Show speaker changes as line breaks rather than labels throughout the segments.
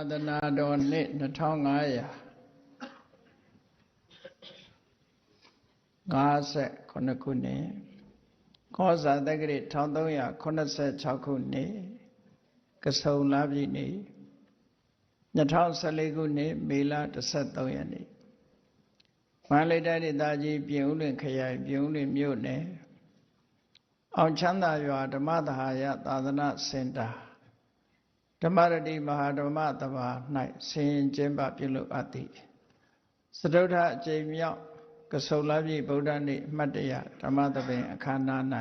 သာသနာတော်နှစ်2559ခုနှစ်ကောဇာတက္ကရာ1386ခုနှစ်ကဆုံလပြည့်နေ့2014ခုနှစ်မေလ13ရက်နေ့မန္တလေးတိုင်းဒေသကြီးပြင်ဦးလွင်ခရိုင်ပြင်ဦးလွင်မြို့နယ်အောင်ချမ်းသာရွာဓမ္မသဟာယသာသနာစင်တာဓမ္မရတိမဟာဓမ္မတဘာ၌ဆင်ကျင်းပပြုလုပ်အပ်သည်စတုထအကြိမ်မြောက်ကဆုံလပြည့်ဗုဒ္ဓနေ့အမှတ်တရဓမ္မသဘင်အခမ်းအနား၌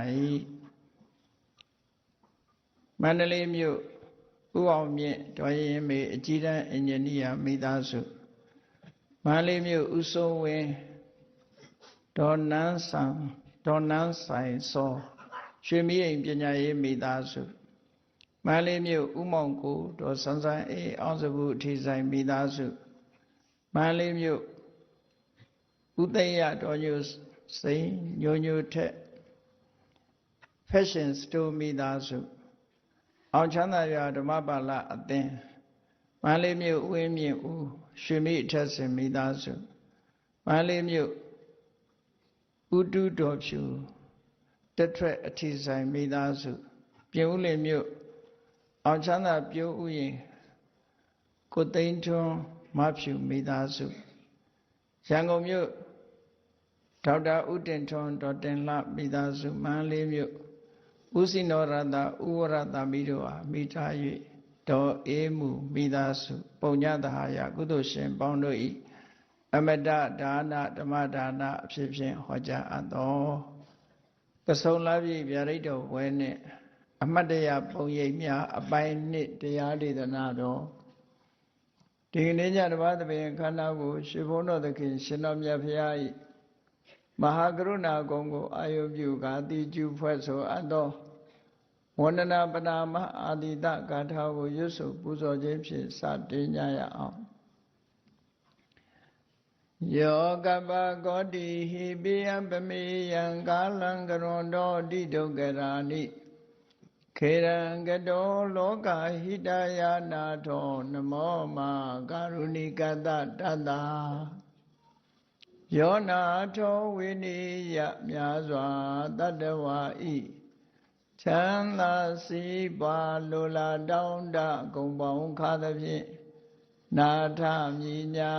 မန္တလေးမြို့ဦးအောင်မြင့်ဒေါ်ရင်မေအကြီးတန်းအင်ဂျင်နီယာမိသားစုမန္တလေးမြို့ဦးစိုးဝင်းဒေါ်နန်းဆိုင်စောရွှေမီးအိမ်ပညာရေးမိသားစုမန္တလေးမြို့ဦးမောင်ကိုဒေါ်စန်းစန်းအေးအောင်စဘူးအထီဆိုင်မိသားစုမန္တလေးမြို့ဦးသိရဒေါ်ညိုစိန်ညိုညိုထက် Fashion Store မိသားစုအောင်ချမ်းသာရွာဓမ္မပါဠအသင်းမန္တလေးမြို့ဦးဝင်းမြင့်ဦးရွှေမီးအထက်စင်မိသားစုမန္တလေးမြို့ဦးတူတော်ဖြူတက်ထွက်အထီဆိုင်မိသားစုပြင်ဦးလွင်မြို့အောင်ချမ်းသာပြိုးဥယျာဉ်ကိုသိန်းထွန်းမဖြူမိသားစုရန်ကုန်မြို့ဒေါက်တာဦးတင်ထွန်းဒေါ်တင်လှမိသားစုမန္တလေးမြို့ဦးစီနောရတဦးဝရသမီးတို့အားမိထား၍ဒေါ်အေးမှုမိသားစုပုံညသဟာယကုသိုလ်ရှင်ပေါင်းတို့၏အမတဒါနဓမ္မဒါနအဖြစ်ဖြင့်ဟောကြားအပ်သောကဆုံလပြည့်ဗျာဒိတ်တော်ဝဲနှင့်အမတ်တရပုံရိပ်များအပိုင်းနှစ်တရားဒေသနာတော်ဒီကနေ့ညဓမ္မသဘင်ခန္ဓာကိုရှင်ဘုန်းတော်သခင်ရှင်တော်မြတ်ဖရာ၏မဟာကရုဏာကုံကိုအာယုပြုကာတိကျူဖွဲ့ဆိုအပ်သောဝန္ဒနာပနာမအာတိတဂါထာကိုရွတ်ဆိုပူဇော်ခြင်းဖြင့်စတင်ကြရအောင်ယောကပကောတိဟိပိယပမေယံကာလံကရွန်တော်တိဒုက္ခရာနိခေရံကတောလောကဟိတယာနာထောနမောမာကာရုဏိကတတတ္တာယောနာထောဝိနိယမြာစွာတတ္တဝါဤချမ်းသာစီးပွားလိုလားတောင်းတဂုံပေါင်းခါသဖြင့်နာထမြညာ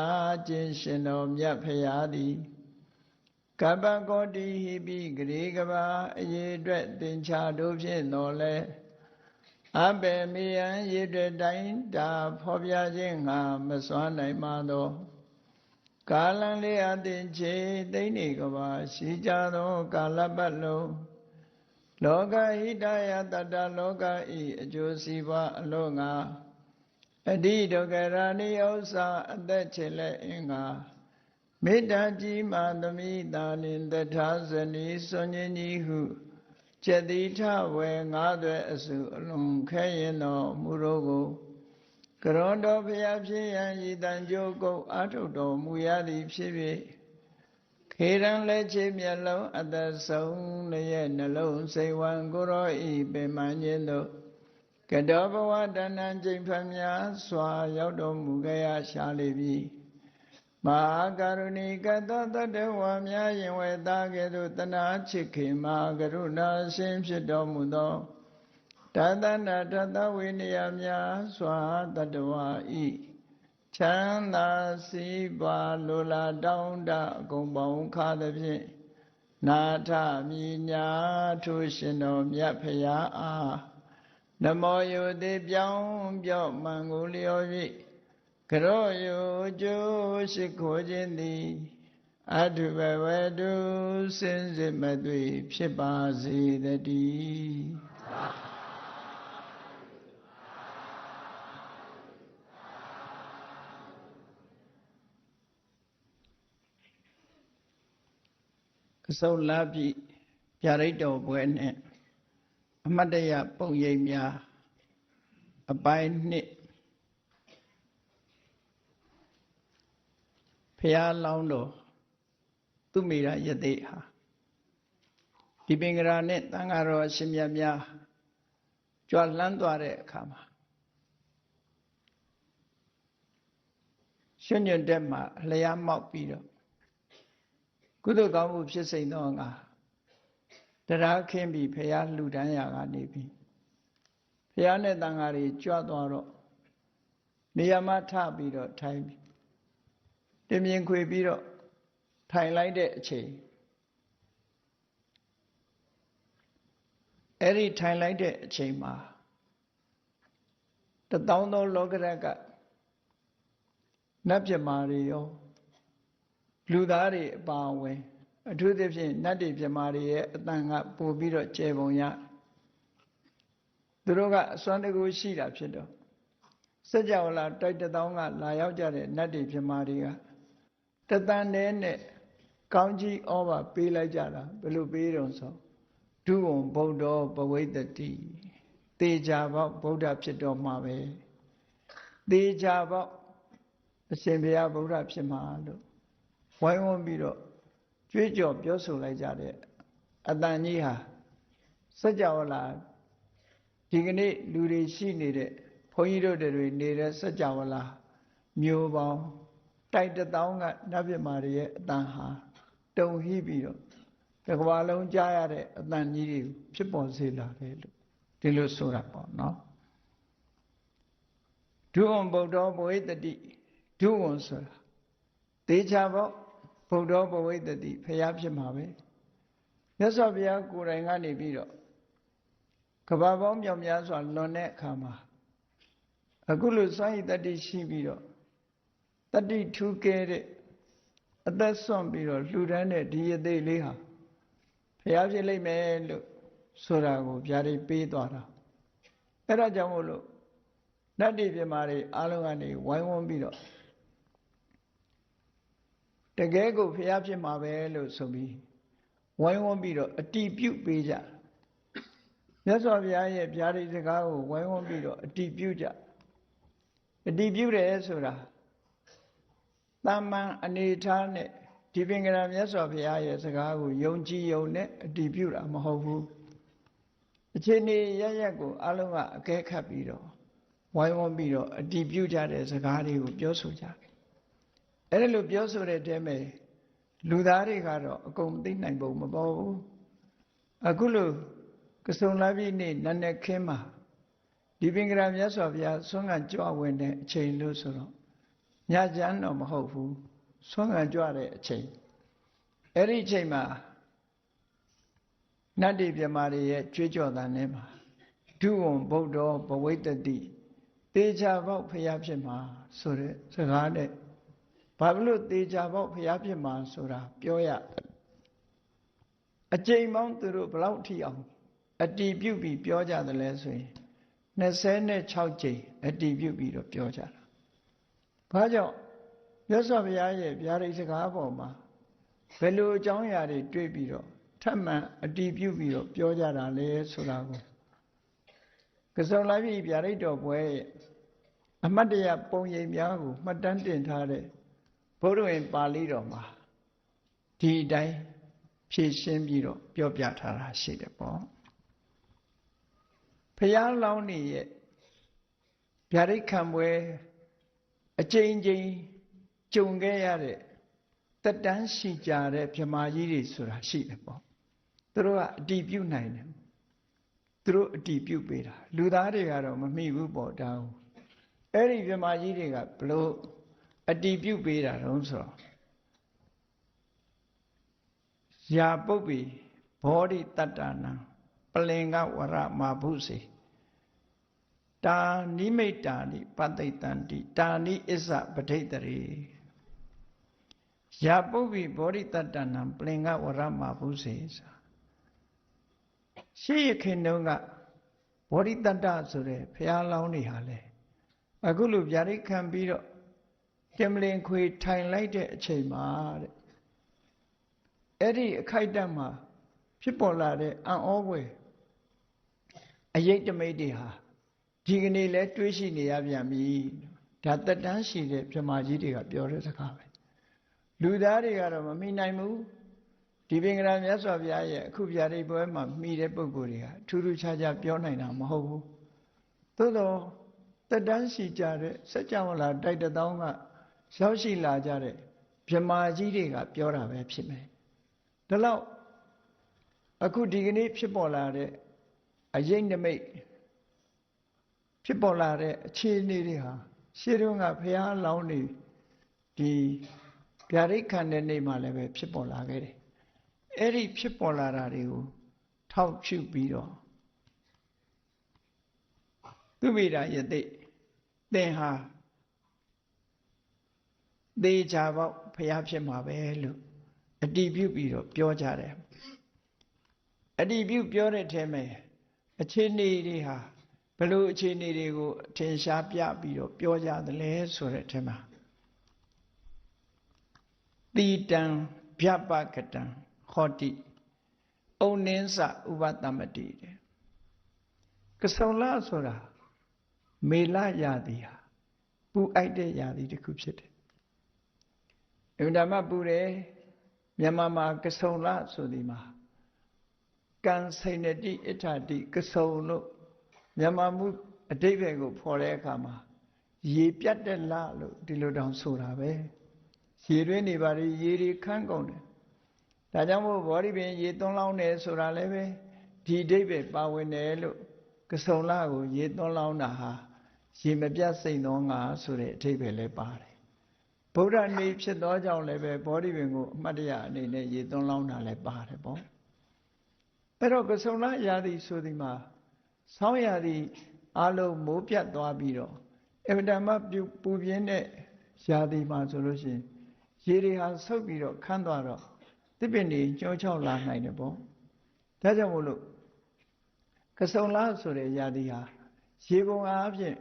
ခြင်းရှင်တော်မြတ်ဖရာသည်ကပ္ပကောတိဟိပိဂရေကဘာအရေအတွက်သင်္ချာတို့ဖြင့်တော်လဲအဘေမေယံရေအတွက်တိုင်းတာဖော်ပြခြင်းငါမစွမ်းနိုင်ပါသောကာလံလေးအသင်ချေသိမ့်နေကဘာရှိကြသောကာလပတ်လုံးလောကဟိတယတတ္တလောကဤအကျိုးစီးပွားအလို့ငါအတိဒုက္ခရာနိဥ္စာအသက်ချေလက်အင်္ဂါမေတ္တာကြီးမာသမိတာလင်တထာဇနီစွန်ញင်းကြီးဟုကျက်တိထဝေငါးသွဲအစုအလုံးခဲရင်တော်မူရောကိုကရွန်တော်ဖျားဖြစ်ရန်ဤတန်ကြိုးကုတ်အာထုတ်တော်မူရသည်ဖြစ်၍ခေရန်လက်ချေမျက်လုံးအသက်ဆုံးလည်းရဲ့နှလုံးစိတ်ဝံကိုရောဤပင်မှန်ခြင်းတို့ကတောဘဝတဏ္ဏကျိန်ဖတ်များစွာရောက်တော်မူခဲ့ရရှာလိပြီမဟာကရုဏီကတောတတ္တဝါများယင်ဝေသားကဲ့သို့တနာချစ်ခင်မဟာကရုဏာရှင်ဖြစ်တော်မူသောတသနာတသဝိနည်းများစွာတတ္တဝါဤချမ်းသာစီးပွားလိုလားတောင်းတအကုန်ပေါင်းခါသဖြင့်နာထမြညာထိုရှင်တော်မြတ်ဖရာအားနမောယုတိပြောင်းပြော့မှန်ကိုလျော်၍ကရောယုကျိုးရှိခိုးခြင်းသည်အထုဘဝတုစင်စစ်မသွေဖြစ်ပါစေတည်းကဆုံလပြည့်ဗျာဒိတ်တော်ပွဲနှင့်အမတ်တရပုံရိပ်များအပိုင်းနှစ် ဖရာလောင်းတော်သူမိရယသိဟာဒီပင်ကရာနဲ့တန်ဃာတော်အရှင်မြတ်များကြွလန်းသွားတဲ့အခါမှာရှင်ညွန့်တက်မှာလျားမောက်ပြီးတော့ကုသိုလ်ကောင်းမှုဖြစ်စိမ့်သောငါတရားခင်းပြီးဖရာလှူဒန်းရာကနေပြီးဖရာနဲ့တန်ဃာတွေကြွသွားတော့နေရာမှာထပြီးတော့ထိုင်ပြီးတင်မြင်ခွေပြီးတော့ထိုင်လိုက်တဲ့အချိန်အဲ့ဒီထိုင်လိုက်တဲ့အချိန်မှာတသောင်းသောလောကရကနတ်ပြမာတွေရောလူသားတွေအပါအဝင်အထူးသဖြင့်နတ်တွေပြမာတွေရဲ့အတန်ကပို့ပြီးတော့ကျေပုံရသူတို့ကအစွမ်းတကူရှိတာဖြစ်တော့စัจ java လာတိုက်တသောင်းကလာရောက်ကြတဲ့နတ်တွေပြမာတွေကတသန်နဲ့ကောင်းကြီးဩဘာပေးလိုက်ကြတာဘယ်လိုပေးတော့ဆိုဒုဝံဗုဒ္ဓောပဝိတ္တိသေချာပေါက်ဗုဒ္ဓဖြစ်တော်မှာပဲသေချာပေါက်အရှင်ဘုရားဗုဒ္ဓဖြစ်မှာလို့ဝိုင်းဝန်းပြီးတော့ကြွေးကြော်ပြောဆိုလိုက်ကြတဲ့အတန်ကြီးဟာစัจ java လာဒီကနေ့လူတွေရှိနေတဲ့ဘုန်းကြီးတို့တွေနေတဲ့စัจ java လာမျိုးပေါင်းတိုက်တသောင်းကနတ်ပြမာတွေရဲ့အတန်ဟာတုံဟိပြီးတော့တစ်ကမ္ဘာလုံးကြားရတဲ့အတန်ကြီးတွေဖြစ်ပေါ်စေလာတယ်လို့ဒီလိုဆိုတာပေါ့နော်ဒုဝံဗုဒ္ဓောပဝိတ္တိဒုဝံဆိုတာသေချာပေါ့ဗုဒ္ဓောပဝိတ္တိဖရာဖြစ်မှာပဲမြတ်စွာဘုရားကိုယ်တိုင်ကနေပြီးတော့ကဘာပေါင်းမြောက်များစွာလွန်တဲ့အခါမှာအခုလိုစွမ်းရည်တတ္တိရှိပြီးတော့တတ္တိထူးကဲတဲ့အသက်ဆွန့်ပြီးတော့လှူဒန်းတဲ့ဒီယသိလေးဟာဘုရားဖြစ်လိမ့်မယ်လို့ဆိုတာကိုဗျာဒိတ်ပေးသွားတာအဲ့ဒါကြောင့်မို့လို့နတ်တွေပြမာတွေအားလုံးကနေဝိုင်းဝန်းပြီးတော့တကယ်ကိုဘုရားဖြစ်မှာပဲလို့ဆိုပြီးဝိုင်းဝန်းပြီးတော့အတိပြုပေးကြမြတ်စွာဘုရားရဲ့ဗျာဒိတ်စကားကိုဝိုင်းဝန်းပြီးတော့အတိပြုကြအတိပြုတယ်ဆိုတာသမ္မာအနေထားနဲ့ဒီပင်ကရာမြတ်စွာဘုရားရဲ့စကားကိုယုံကြည်ယုံနဲ့အတည်ပြုတာမဟုတ်ဘူးအခြေအနေရရက်ကိုအလုံးကအကဲခတ်ပြီးတော့ဝိုင်းဝန်းပြီးတော့အတည်ပြုကြတဲ့စကားတွေကိုပြောဆိုကြတယ်အဲ့ဒါလိုပြောဆိုတဲ့တဲမဲ့လူသားတွေကတော့အကုန်သိနိုင်ပုံမပေါ်ဘူးအခုလိုကစုံလာပြီနေ့နတ်နဲ့ခင်းမှာဒီပင်ကရာမြတ်စွာဘုရားဆွမ်းခံကြွဝင်တဲ့အချိန်လို့ဆိုတော့ညချမ်းတော့မဟုတ်ဘူးဆွမ်းခံကြွတဲ့အချိန်အဲ့ဒီအချိန်မှာနတ်တွေပြမာတွေရဲ့ကြွေးကြော်သံထဲမှာဒုဝံဗုဒ္ဓောပဝိတ္တိသေချာပေါက်ဖရာဖြစ်မှာဆိုတဲ့စကားနဲ့ဘာလို့သေချာပေါက်ဖရာဖြစ်မှာဆိုတာပြောရအကျိန်ပေါင်းသူတို့ဘလောက်ထိအောင်အတည်ပြုပြီးပြောကြတယ်လဲဆိုရင်26ကြိမ်အတည်ပြုပြီးတော့ပြောကြတာဘာကြောင့်မြတ်စွာဘုရားရဲ့ဗျာဒိတ်စကားပေါ်မှာဘယ်လိုအကြောင်းအရာတွေတွေ့ပြီးတော့ထပ်မံအတည်ပြုပြီးတော့ပြောကြတာလဲဆိုတာကိုကစုံလိုက်ပြီဗျာဒိတ်တော်ပွဲရဲ့အမတ်တရပုံရိပ်များကိုမှတ်တမ်းတင်ထားတဲ့ဘုရားဝင်ပါဠိတော်မှာဒီအတိုင်းဖြည့်ရှင်းပြီးတော့ပြောပြထားတာရှိတယ်ပေါ့ဘုရားလောင်းနေရဲ့ဗျာဒိတ်ခံပွဲအကျဉ်းချင်းကြုံခဲ့ရတဲ့တက်တန်းရှိကြတဲ့ဗြဟ္မာကြီးတွေဆိုတာရှိတယ်ပေါ့သူတို့ကအတည်ပြုနိုင်တယ်သူတို့အတည်ပြုပေးတာလူသားတွေကတော့မမိဘူးပေါ့ဒါဟုတ်အဲ့ဒီဗြဟ္မာကြီးတွေကဘလို့အတည်ပြုပေးတာတုံးဆိုတော့ယာပုပ္ပိဘောဓိတတ္တနာပလင်္ဂဝရမာဘုစေတာနိမိတ်တာနိပတိတန္တိတာနိအစ္ဆပဋိတရေယာပုပ္ပိဘောဓိတတ္တနာပလင်္ဂဝရမာဘုစေရှေးရခင်တုန်းကဘောဓိတတ္တဆိုတဲ့ဘုရားလောင်းတွေဟာလေအခုလိုဗျာဒိတ်ခံပြီးတော့ကင်မလင်ခွေထိုင်လိုက်တဲ့အချိန်မှာတဲ့အဲ့ဒီအခိုက်အတန့်မှာဖြစ်ပေါ်လာတဲ့အံ့ဩဖွယ်အယိတ်တမိတ်တွေဟာဒီကနေ့လဲတွေးရှိနေရပြန်ပြီဒါတက်တန်းရှိတဲ့ဗြဟ္မာကြီးတွေကပြောတဲ့စကားပဲ လူသားတွေကတော့မမိနိုင်ဘူးဒီပင်ကရာမြတ်စွာဘုရားရဲ့အခုဗျာဒိတ်ပွဲမှာမိတဲ့ပုဂ္ဂိုလ်တွေကထူးထူးခြားခြားပြောနိုင်တာမဟုတ်ဘူးသို့တော့တက်တန်းရှိကြတဲ့စัจ java လာတိုက်တသောင်းကရောက်ရှိလာကြတဲ့ဗြဟ္မာကြီးတွေကပြောတာပဲဖြစ်မယ်ဒါလောက်အခုဒီကနေ့ဖြစ်ပေါ်လာတဲ့အရေးနမိတ်ဖြစ်ပေါ်လာတဲ့အခြေအနေတွေဟာရှေးတုန်းကဘုရားလောင်းနေဒီဗျာဒိတ်ခံတဲ့နေ့မှာလည်းပဲဖြစ်ပေါ်လာခဲ့တယ်အဲ့ဒီဖြစ်ပေါ်လာတာတွေကိုထောက်ရှုပြီးတော့သူမိတာယသိသင်ဟာသေချာပေါက်ဘုရားဖြစ်မှာပဲလို့အတည်ပြုပြီးတော့ပြောကြတယ်အတည်ပြုပြောတဲ့ထဲမှာအခြေအနေတွေဟာဘယ်လိုအခြေအနေတွေကိုအထင်ရှားပြပြီးတော့ပြောကြသလဲဆိုတဲ့ထဲမှာတိတံဗျပကတံဟောတိဩနင်းစဥပတမတိတဲ့ကစုံလဆိုတာမေလရာသီဟာပူအိုက်တဲ့ရာသီတစ်ခုဖြစ်တယ်အင်တာမပူတယ်မြန်မာမှာကစုံလဆိုဒီမှာကံစိဏတိအဋ္ဌတိကစုံလို့မြန်မာမှုအတိတ်ဘယ်ကိုဖော်တဲ့အခါမှာရေပြတ်တဲ့လလို့ဒီလိုတောင်ဆိုတာပဲရေတွင်းနေပါလေရေတွေခန်းကုန်တယ်ဒါကြောင့်မို့ဘောဓိပင်ရေသွန်းလောင်းတယ်ဆိုတာလည်းပဲဒီအတိတ်ပဲပါဝင်တယ်လို့ကစုံလကိုရေသွန်းလောင်းတာဟာရေမပြတ်စိမ့်သောငါဆိုတဲ့အတိတ်ပဲလည်းပါတယ်ဗုဒ္ဓနေဖြစ်သောကြောင့်လည်းပဲဘောဓိပင်ကိုအမှတ်တရအနေနဲ့ရေသွန်းလောင်းတာလည်းပါတယ်ပေါ့အဲ့တော့ကစုံလရာသီဆိုဒီမှာဆောင်းရာသီအလုံးမိုးပြတ်သွားပြီးတော့အဗ္ဗဓမ္မပူပြင်းတဲ့ရာသီမှာဆိုလို့ရှိရင်ရေတွေဟာဆုပ်ပြီးတော့ခန်းသွားတော့သစ်ပင်တွေကျိုးချောက်လာနိုင်တယ်ပေါ့ဒါကြောင့်မို့လို့ကစုံလဆိုတဲ့ရာသီဟာရေပုံအားဖြင့်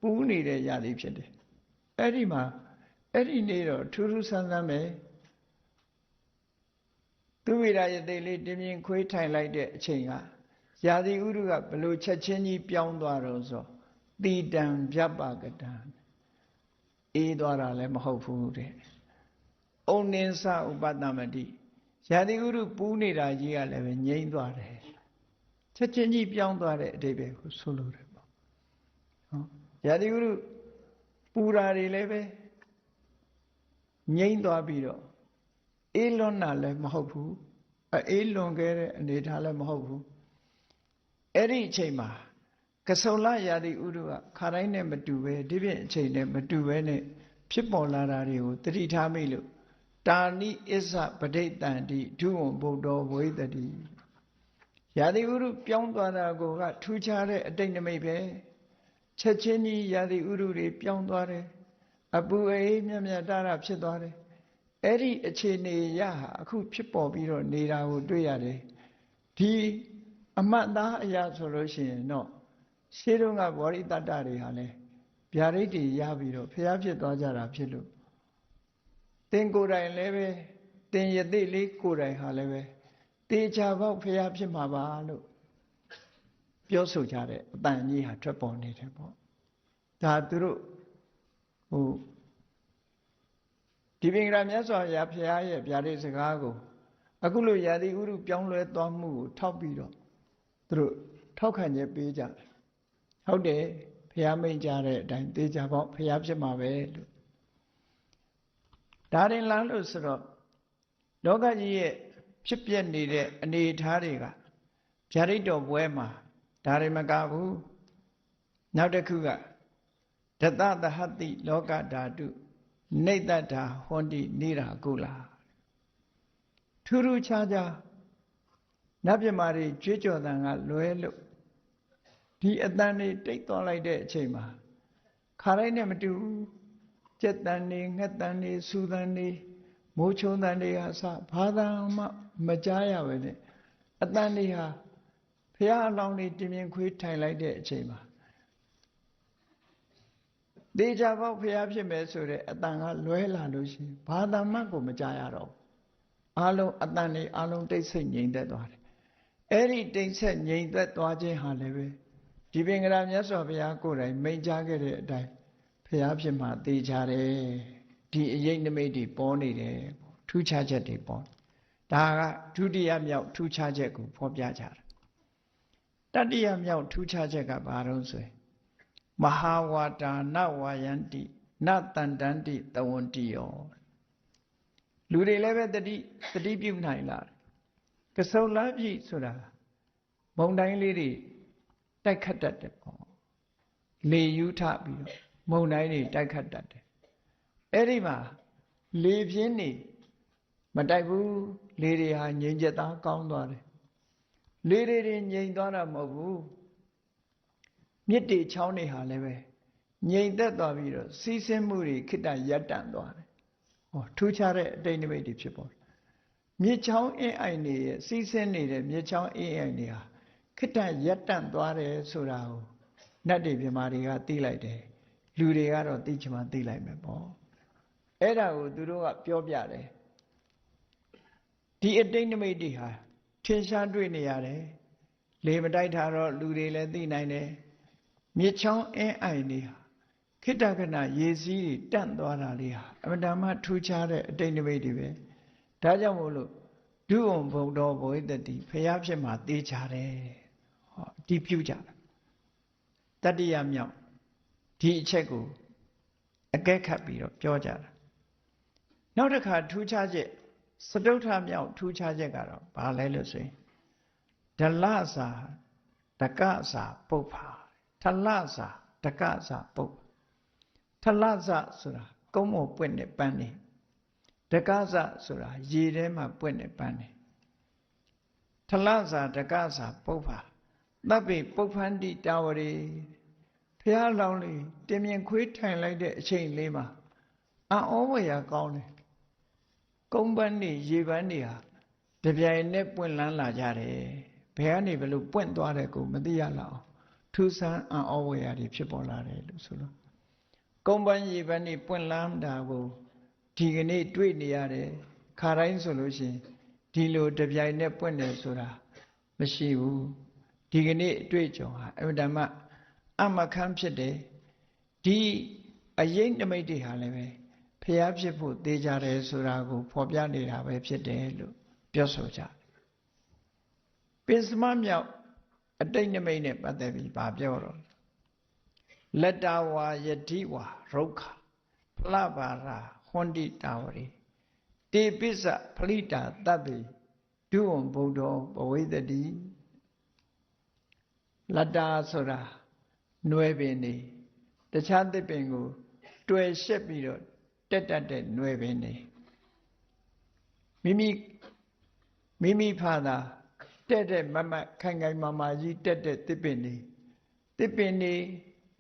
ပူးနေတဲ့ရာသီဖြစ်တယ်အဲ့ဒီမှာအဲ့ဒီနေ့တော့ထူးထူးဆန်းဆန်းပဲသူဝိရယသိလေးတင်းပြင်းခွေးထိုင်လိုက်တဲ့အချိန်ကရာသီဥတုကဘလို့ချက်ချင်းကြီးပြောင်းသွားတော့ဆိုတိတံဗျပကတံအေးသွားတာလည်းမဟုတ်ဘူးတဲ့ဩနင်းစဥပတမတိရာသီဥတုပူးနေတာကြီးကလည်းပဲငြိမ့်သွားတယ်ချက်ချင်းကြီးပြောင်းသွားတဲ့အဓိပ္ပာယ်ကိုဆိုလိုတယ်ပေါ့နော်ရာသီဥတုပူတာတွေလည်းပဲငြိမ့်သွားပြီးတော့အေးလွန်းတာလည်းမဟုတ်ဘူးအေးလွန်ခဲ့တဲ့အနေထားလည်းမဟုတ်ဘူးအဲ့ဒီအချိန်မှာကစုံလရာသီဥတုကခါတိုင်းနဲ့မတူပဲဒီပြင်အချိန်နဲ့မတူပဲနဲ့ဖြစ်ပေါ်လာတာတွေကိုသတိထားမိလို့တာနိအစ္ဆပဋိတံတိဒုဝံဗုဒ္ဓဝိတတိရာသီဥတုပြောင်းသွားတာကိုကထူးခြားတဲ့အတိတ်နမိတ်ပဲချက်ချင်းကြီးရာသီဥတုတွေပြောင်းသွားတယ်အပူအေးမြတ်မြတ်တာဖြစ်သွားတယ်အဲ့ဒီအခြေအနေရဟာအခုဖြစ်ပေါ်ပြီးတော့နေတာကိုတွေ့ရတယ်ဒီအမှတ်သားအရာဆိုလို့ရှိရင်တော့ရှင်းတော့ကဗောဓိတတ္တတွေဟာလဲဗျာဒိတ်တွေရပြီးတော့ဖျားဖြစ်သွားကြတာဖြစ်လို့သင်ကိုယ်တိုင်လည်းပဲသင်ယသိလေးကိုယ်တိုင်ဟာလည်းပဲတေချာပေါက်ဖျားဖြစ်မှာပါလို့ပြောဆိုကြတဲ့အတန်ကြီးဟာထွက်ပေါ်နေတယ်ပေါ့ဒါသူတို့ဒီပင်ကရာမြတ်စွာဘုရားဖျားရဲ့ဗျာဒိတ်စကားကိုအခုလိုရာသီဥတုပြောင်းလဲသွားမှုကိုထောက်ပြီးတော့သူတို့ထောက်ခံချက်ပေးကြတယ်ဟုတ်တယ်ဘုရားမိန့်ကြတဲ့အတိုင်းတေချာပေါက်ဘုရားဖြစ်မှာပဲလို့ဒါရင်လားလို့ဆိုတော့လောကကြီးရဲ့ဖြစ်ပျက်နေတဲ့အနေအထားတွေကဗျာဒိတ်တော်ပွဲမှာဒါရင်မကဘူးနောက်တစ်ခုကဒတသဟတိလောကဓာတုနေတ္တတာဟောတိနိရာကုလာထူးထူးခြားခြားနတ်ပြမာတွေကြွေးကြော်တန်ကလွဲလို့ဒီအတန်တွေတိတ်သွားလိုက်တဲ့အချိန်မှာခါတိုင်းနဲ့မတူဘူးကြက်တန်တွေငှက်တန်တွေစူတန်တွေမိုးချုံတန်တွေကစဘာသာမှမကြားရပဲနဲ့အတန်တွေဟာဘုရားအလောင်းတွေတင်မြင်ခွေးထိုင်လိုက်တဲ့အချိန်မှာတေချာပေါက်ဘုရားဖြစ်မယ်ဆိုတဲ့အတန်ကလွဲလာလို့ရှိရင်ဘာသာမှကိုမကြားရတော့အားလုံးအတန်တွေအားလုံးတိတ်ဆိတ်ငြိမ်သက်သွားတယ်အဲ့ဒီတိတ်ဆိတ်ငြိမ်သက်သွားခြင်းဟာလည်းပဲဒီပင်ကရာမြတ်စွာဘုရားကိုယ်တိုင်မိန့်ကြားခဲ့တဲ့အတိုင်းဘုရားဖြစ်မှာတေချာတယ်ဒီအရေးနမိတ်တွေပေါ်နေတယ်ပေါ့ ထူးခြားချက်တွေပေါ့ဒါကဒုတိယမြောက်ထူးခြားချက်ကိုဖော်ပြကြတာတတိယမြောက်ထူးခြားချက်ကဘာလို့ဆိုရင်မဟာဝါဒာနဝါယန္တိနတန္တန္တိတဝန္တိယောလူတွေလည်းပဲတတိပြုနိုင်လာကစုံလားပြီဆိုတာမုံတိုင်းလေးတွေတိုက်ခတ်တတ်တယ်ပေါ့လေယူထပြီးတော့မုံတိုင်းတွေတိုက်ခတ်တတ်တယ်အဲ့ဒီမှာလေပြင်းနေမတိုက်ဘူးလေတွေဟာငြိမ်သက်သားကောင်းသွားတယ်လေတွေငြိမ်သွားတာမဟုတ်ဘူးမြစ်တွေချောင်းတွေဟာလည်းပဲငြိမ်သက်သွားပြီးတော့စီးဆင်းမှုတွေခိတ္တရပ်တန့်သွားတယ်ဟောထူးခြားတဲ့အတိတ်နိမိတ်တွေဖြစ်ပေါ်မြစ်ချောင်းအင်းအိုင်တွေရဲ့စီးဆင်းနေတဲ့မြစ်ချောင်းအင်းအိုင်တွေဟာခိတ္တရပ်တန့်သွားတယ်ဆိုတာကိုနတ်တွေမြမာတွေကသိလိုက်တယ်လူတွေကတော့သိချင်မှသိလိုက်မယ်ပေါ့အဲ့ဒါကိုသူတို့ကပြောပြတယ်ဒီအတိတ်နိမိတ်တွေဟာထင်ရှားတွေ့နေရတယ်လေမတိုက်တာတော့လူတွေလည်းသိနိုင်တယ်မြစ်ချောင်းအင်းအိုင်တွေဟာခိတ္တကနရေစီးတွေတန့်သွားတာလေးဟာအမှန်တမ်းထူးခြားတဲ့အတိတ်နိမိတ်တွေပဲဒါကြောင့်မို့လို့ဒုဝံဘုံတော်ဘဝိတ္တိဖျားဖြစ်မှာသိချတယ်ဟောဒီပြုကြတာတတိယမြောက်ဒီအချက်ကိုအကဲခတ်ပြီးတော့ပြောကြတာနောက်တစ်ခါထူးခြားချက်စတုထမြောက်ထူးခြားချက်ကတော့ဘာလဲလို့ဆိုရင်ဒလစာတကစာပုပ္ဖာထလစာတကစာပုပ္ဖာထလစာဆိုတာကုန်းမောပွင့်တဲ့ပန်းနေတကစာဆိုတာရေထဲမှာပွင့်တဲ့ပန်းနေထလစာတကစာပုပ္ဖာသဗ္ဗေပုပ္ဖန္တိတာဝရေဘုရားလောင်းလေးတင်မြင်ခွေးထိုင်လိုက်တဲ့အချိန်လေးမှာအံ့ဩဖွယ်ရာကောင်းတယ်ကုန်းပန်းနေရေပန်းနေဟာတပြိုင်နဲ့ပွင့်လန်းလာကြတယ်ဘယ်ကနေဘယ်လိုပွင့်သွားတယ်ကိုမသိရလောက်ထူးဆန်းအံ့ဩဖွယ်ရာတွေဖြစ်ပေါ်လာတယ်လို့ဆိုလို့ကုန်းပန်းရေပန်းနေပွင့်လန်းတာကိုဒီကနေ့တွေ့နေရတယ်ခါတိုင်းဆိုလို့ရှိရင်ဒီလိုတပြိုင်နဲ့ပွင့်တယ်ဆိုတာမရှိဘူးဒီကနေ့အတွေ့အကြုံဟာအမှန်တမ်းအမခန်းဖြစ်တယ်ဒီအရေးနိမိတ်တွေဟာလည်းပဲဖျားဖြစ်ဖို့သေချာတယ်ဆိုတာကိုဖော်ပြနေတာပဲဖြစ်တယ်လို့ပြောဆိုကြတယ်ပိစမမြောက်အတိတ်နိမိတ်နဲ့ပတ်သက်ပြီးဗာပြောတော့လတ္တဝါယတိဝါရုက္ခဖလဘာရာဟွန်တိတာဝရီတေပိစဖလိတာတပ္ပိဒုဝံဘုဒ္ဓောဘဝိတ္တိလတ္တာဆိုတာနွယ်ပင်နေတခြားသစ်ပင်ကိုတွေ့ရှက်ပြီးတော့တက်တတ်တဲ့နွယ်ပင်နေမိမိဖာသာတက်တဲ့မမခိုင်ခိုင်မာမာကြီးတက်တဲ့သစ်ပင်နေ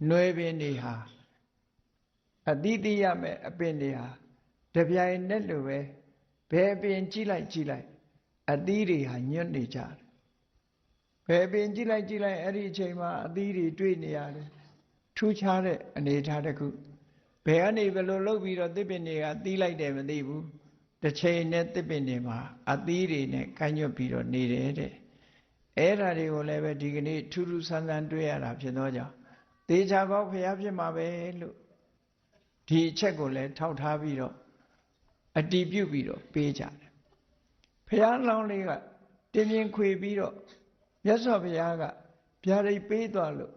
နွယ်ပင်နေဟာအသီးသီးရမယ်အပင်တွေဟာတပြိုင်နက်လိုပဲဘယ်ပင်ကြည့်လိုက်အသီးတွေဟာညွတ်နေကြတယ်ဘယ်ပင်ကြည့်လိုက်အဲ့ဒီအချိန်မှာအသီးတွေတွေ့နေရတယ်ထူးခြားတဲ့အနေအထားတစ်ခုဘယ်ကနေဘယ်လိုလုပ်ပြီးတော့သစ်ပင်တွေကသီးလိုက်တယ်မသိဘူးတစ်ချိန်နဲ့သစ်ပင်တွေမှာအသီးတွေနဲ့ကိုင်းညွတ်ပြီးတော့နေတယ်တဲ့အဲ့ဒါတွေကိုလည်းပဲဒီကနေ့ထူးထူးဆန်းဆန်းတွေ့ရတာဖြစ်သောကြောင့်သေချာပေါက်ဖျားဖြစ်မှာပဲလို့ဒီအချက်ကိုလည်းထောက်ထားပြီးတော့အတည်ပြုပြီးတော့ပေးကြတယ်ဖျားလောင်းလေးကတင်မြင်ခွေပြီးတော့မြတ်စွာဘုရားကဗျာဒိတ်ပေးသွားလို့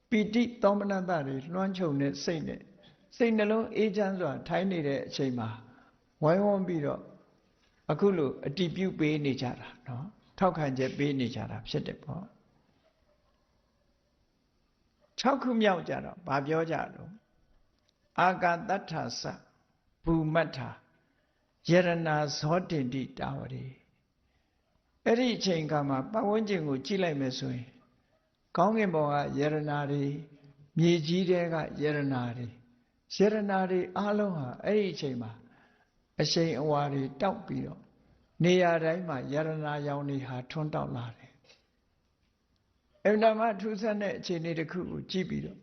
ပီတိသောမနတတွေလွှမ်းခြုံတဲ့စိတ်နှလုံးအေးချမ်းစွာထိုင်နေတဲ့အချိန်မှာဝိုင်းဝန်းပြီးတော့အခုလိုအတည်ပြုပေးနေကြတာနော်ထောက်ခံချက်ပေးနေကြတာဖြစ်တယ်ပေါ့6ခုမြောက်ကြတော့ဗာပြောကြတော့အာကာတတ္ထသဘူမတ္ထယရဏဇောတင်တိတာဝရီအဲ့ဒီအချိန်ကမှပတ်ဝန်းကျင်ကိုကြည့်လိုက်မယ်ဆိုရင်ကောင်းကင်ဘုံကယရဏတွေမြေကြီးတဲကယရဏတွေအားလုံးဟာအဲ့ဒီအချိန်မှာအရှိန်အဝါတွေတောက်ပြီးတော့နေရာတိုင်းမှာယရဏရောင်တွေဟာထွန်းတောက်လာတယ်အမှန်တမ်းထူးဆန်းတဲ့အခြေအနေတစ်ခုကိုကြည့်ပြီးတော့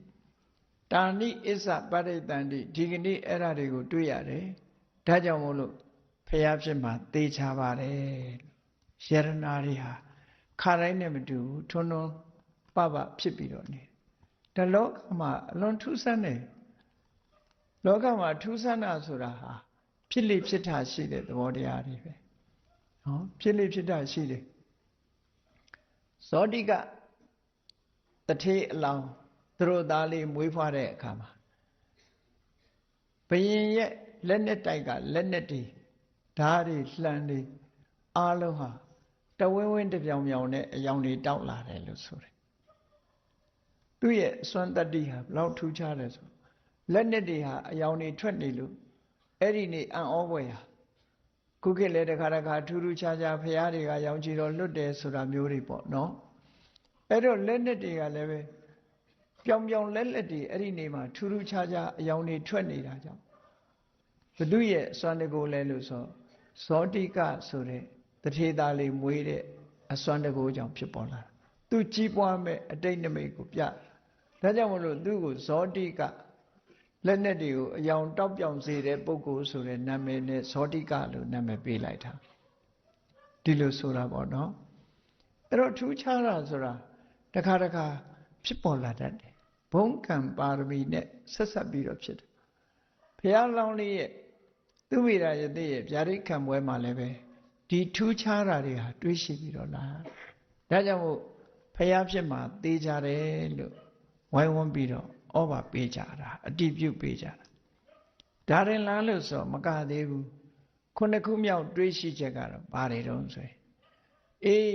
တာဏိအစ္ဆပရိတန္တိဒီကနေ့အဲ့ဓာတွေကိုတွေ့ရတယ်ဒါကြောင့်မို့လို့ဖျားဖြစ်မှာသေချာပါတယ်ယရဏတွေဟာခါတိုင်းနဲ့မတူဘူးထွန်းထွန်းပပဖြစ်ပြီးတော့နေဒါလောကမှာအလွန်ထူးဆန်းတယ်လောကမှာထူးဆန်းတာဆိုတာဟာ ဖြစ်လေဖြစ်တာရှိတဲ့သဘောတရားတွေပဲနော်ဖြစ်လေဖြစ်တာရှိတယ်ဇောတိကတထေးအလောင်းသူတို့သားလေးမွေးဖွားတဲ့အခါမှာဘုရင်ရဲ့လက်နဲ့တိုက်ကလက်နဲ့တွေဓာတ်တွေလှမ်းတွေအားလုံးဟာတဝင်းဝင်းတပြောင်ပြောင်နဲ့အယောင်တွေတောက်လာတယ်လို့ဆိုတယ်သူ့ရဲ့စွမ်းတတ္တိဟာဘလောက်ထူးခြားတယ်ဆိုလက်နဲ့တွေဟာအယောင်တွေထွက်နေလို့အဲ့ဒီနေ့အံ့ဩဖွယ်ဟာခုခေတ်လည်းတခါတခါထူးထူးခြားခြားဖရာတွေကရောင်ချီတော်လွတ်တယ်ဆိုတာမျိုးတွေပေါ့နော်အဲ့တော့လက်နဲ့တွေကလည်းပဲပြောင်ပြောင်လက်လက်တွေအဲ့ဒီနေ့မှာထူးထူးခြားခြားအယောင်တွေထွက်နေတာကြောင့်ဘုသူရဲ့စွမ်းတကူလဲလို့ဆိုဇောတိကဆိုတဲ့တထေးသားလေးမွေးတဲ့အစွမ်းတကူကြောင့်ဖြစ်ပေါ်လာတာသူကြီးပွားမဲ့အတိတ်နမိတ်ကိုပြဒါကြောင့်မလို့သူ့ကိုဇောတိကလက်နဲ့တွေကိုအယောင်တောက်ပြောင်စေတဲ့ပုဂ္ဂိုလ်ဆိုတဲ့နာမည်နဲ့ဇောတိကလို့နာမည်ပေးလိုက်တာဒီလိုဆိုတာပေါ့နော်အဲ့တော့ထူးခြားတာဆိုတာတခါတခါဖြစ်ပေါ်လာတတ်တယ်ဘုံကံပါရမီနဲ့ဆက်ဆက်ပြီးတော့ဖြစ်တယ်ဘုရားလောင်းလေးရဲ့သူဝိရာယတိရဲ့ဗျာဒိတ်ခံပွဲမှာလည်းပဲဒီထူးခြားတာတွေဟာတွေးရှိပြီးတော့လာဒါကြောင့်မို့ဘုရားဖြစ်မှာသေကြတယ်လို့ဝိုင်းဝန်းပြီးတော့ဩဘာပေးကြတာအတိပြုပေးကြတာဒါရင်လားလို့ဆိုမကသေးဘူးခုနှစ်ခုမြောက်တွေးရှိချက်ကတော့ဘာတွေတုံးဆိုရင်အေး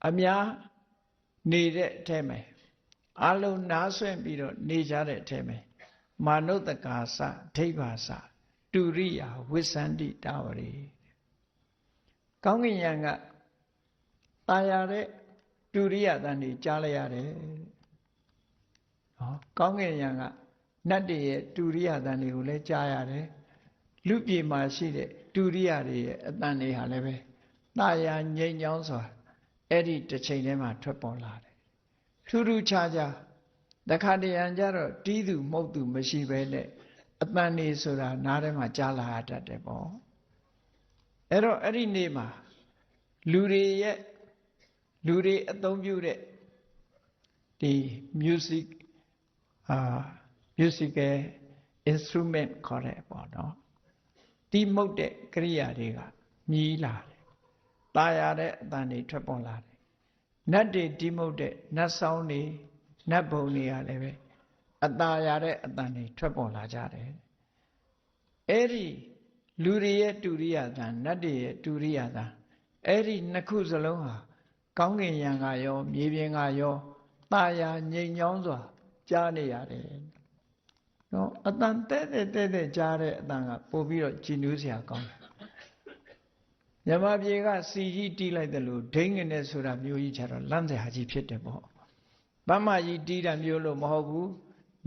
အများနေတဲ့အထဲမှာအလုံးနားဆွင့်ပြီးတော့နေကြတဲ့အထဲမှာမာနုတကာစဒိဗ္ဗာစတူရိယဝိသန္တိတာဝရီကောင်းကင်ယံကตายရတဲ့တူရိယတန်တွေကြားလိုက်ရတယ်နော်ကောင်းကင်ယံကနတ်တွေရဲ့တူရိယတန်တွေကိုလည်းကြားရတယ်လူပြေမှာရှိတဲ့တူရိယတွေရဲ့အတန်တွေဟာလည်းပဲตายရငြိမ်ချောင်းစွာအဲ့ဒီတစ်ချိန်ထဲမှာထွက်ပေါ်လာတယ်ထူးထူးခြားခြားတခါတရံကြတော့တီးသူမှုတ်သူမရှိပဲနဲ့အတန်နေဆိုတာနားထဲမှာကြားလာတတ်တယ်ပေါ့အဲ့တော့အဲ့ဒီနေ့မှာလူတွေအသုံးပြုတဲ့ဒီ musical instrument ခေါ်တဲ့ပေါ့နော်တီးမှုတ်တဲ့ကရိယာတွေကမြည်လာတယ်ตายရတဲ့အတန်တွေထွက်ပေါ်လာတယ်နတ်တွေတီးမှုတ်တဲ့နတ်ဆောင်းတွေနတ်ဘုံတွေကလည်းပဲအตายရတဲ့အတန်တွေထွက်ပေါ်လာကြတယ်အဲ့ဒီလူတွေရဲ့တူရိယတန်နတ်တွေရဲ့တူရိယတန်အဲ့ဒီနှစ်ခုစလုံးဟာကောင်းကင်ယံကရောမြေပြင်ကရောตายရငြိမ်ချောင်းစွာကြားနေရတယ်နော်အတန်တဲ့ကြားတဲ့အတန်ကပို့ပြီးတော့ကြည်နူးစရာကောင်းတယ်မြမပြေကစီကြီးတီးလိုက်တယ်လို့ဒိန်းငနဲ့ဆိုတာမျိုးကြီးချတော့လမ်းစရာကြီးဖြစ်တယ်ပေါ့ဗမ္မာကြီးတီးတာမျိုးလို့မဟုတ်ဘူး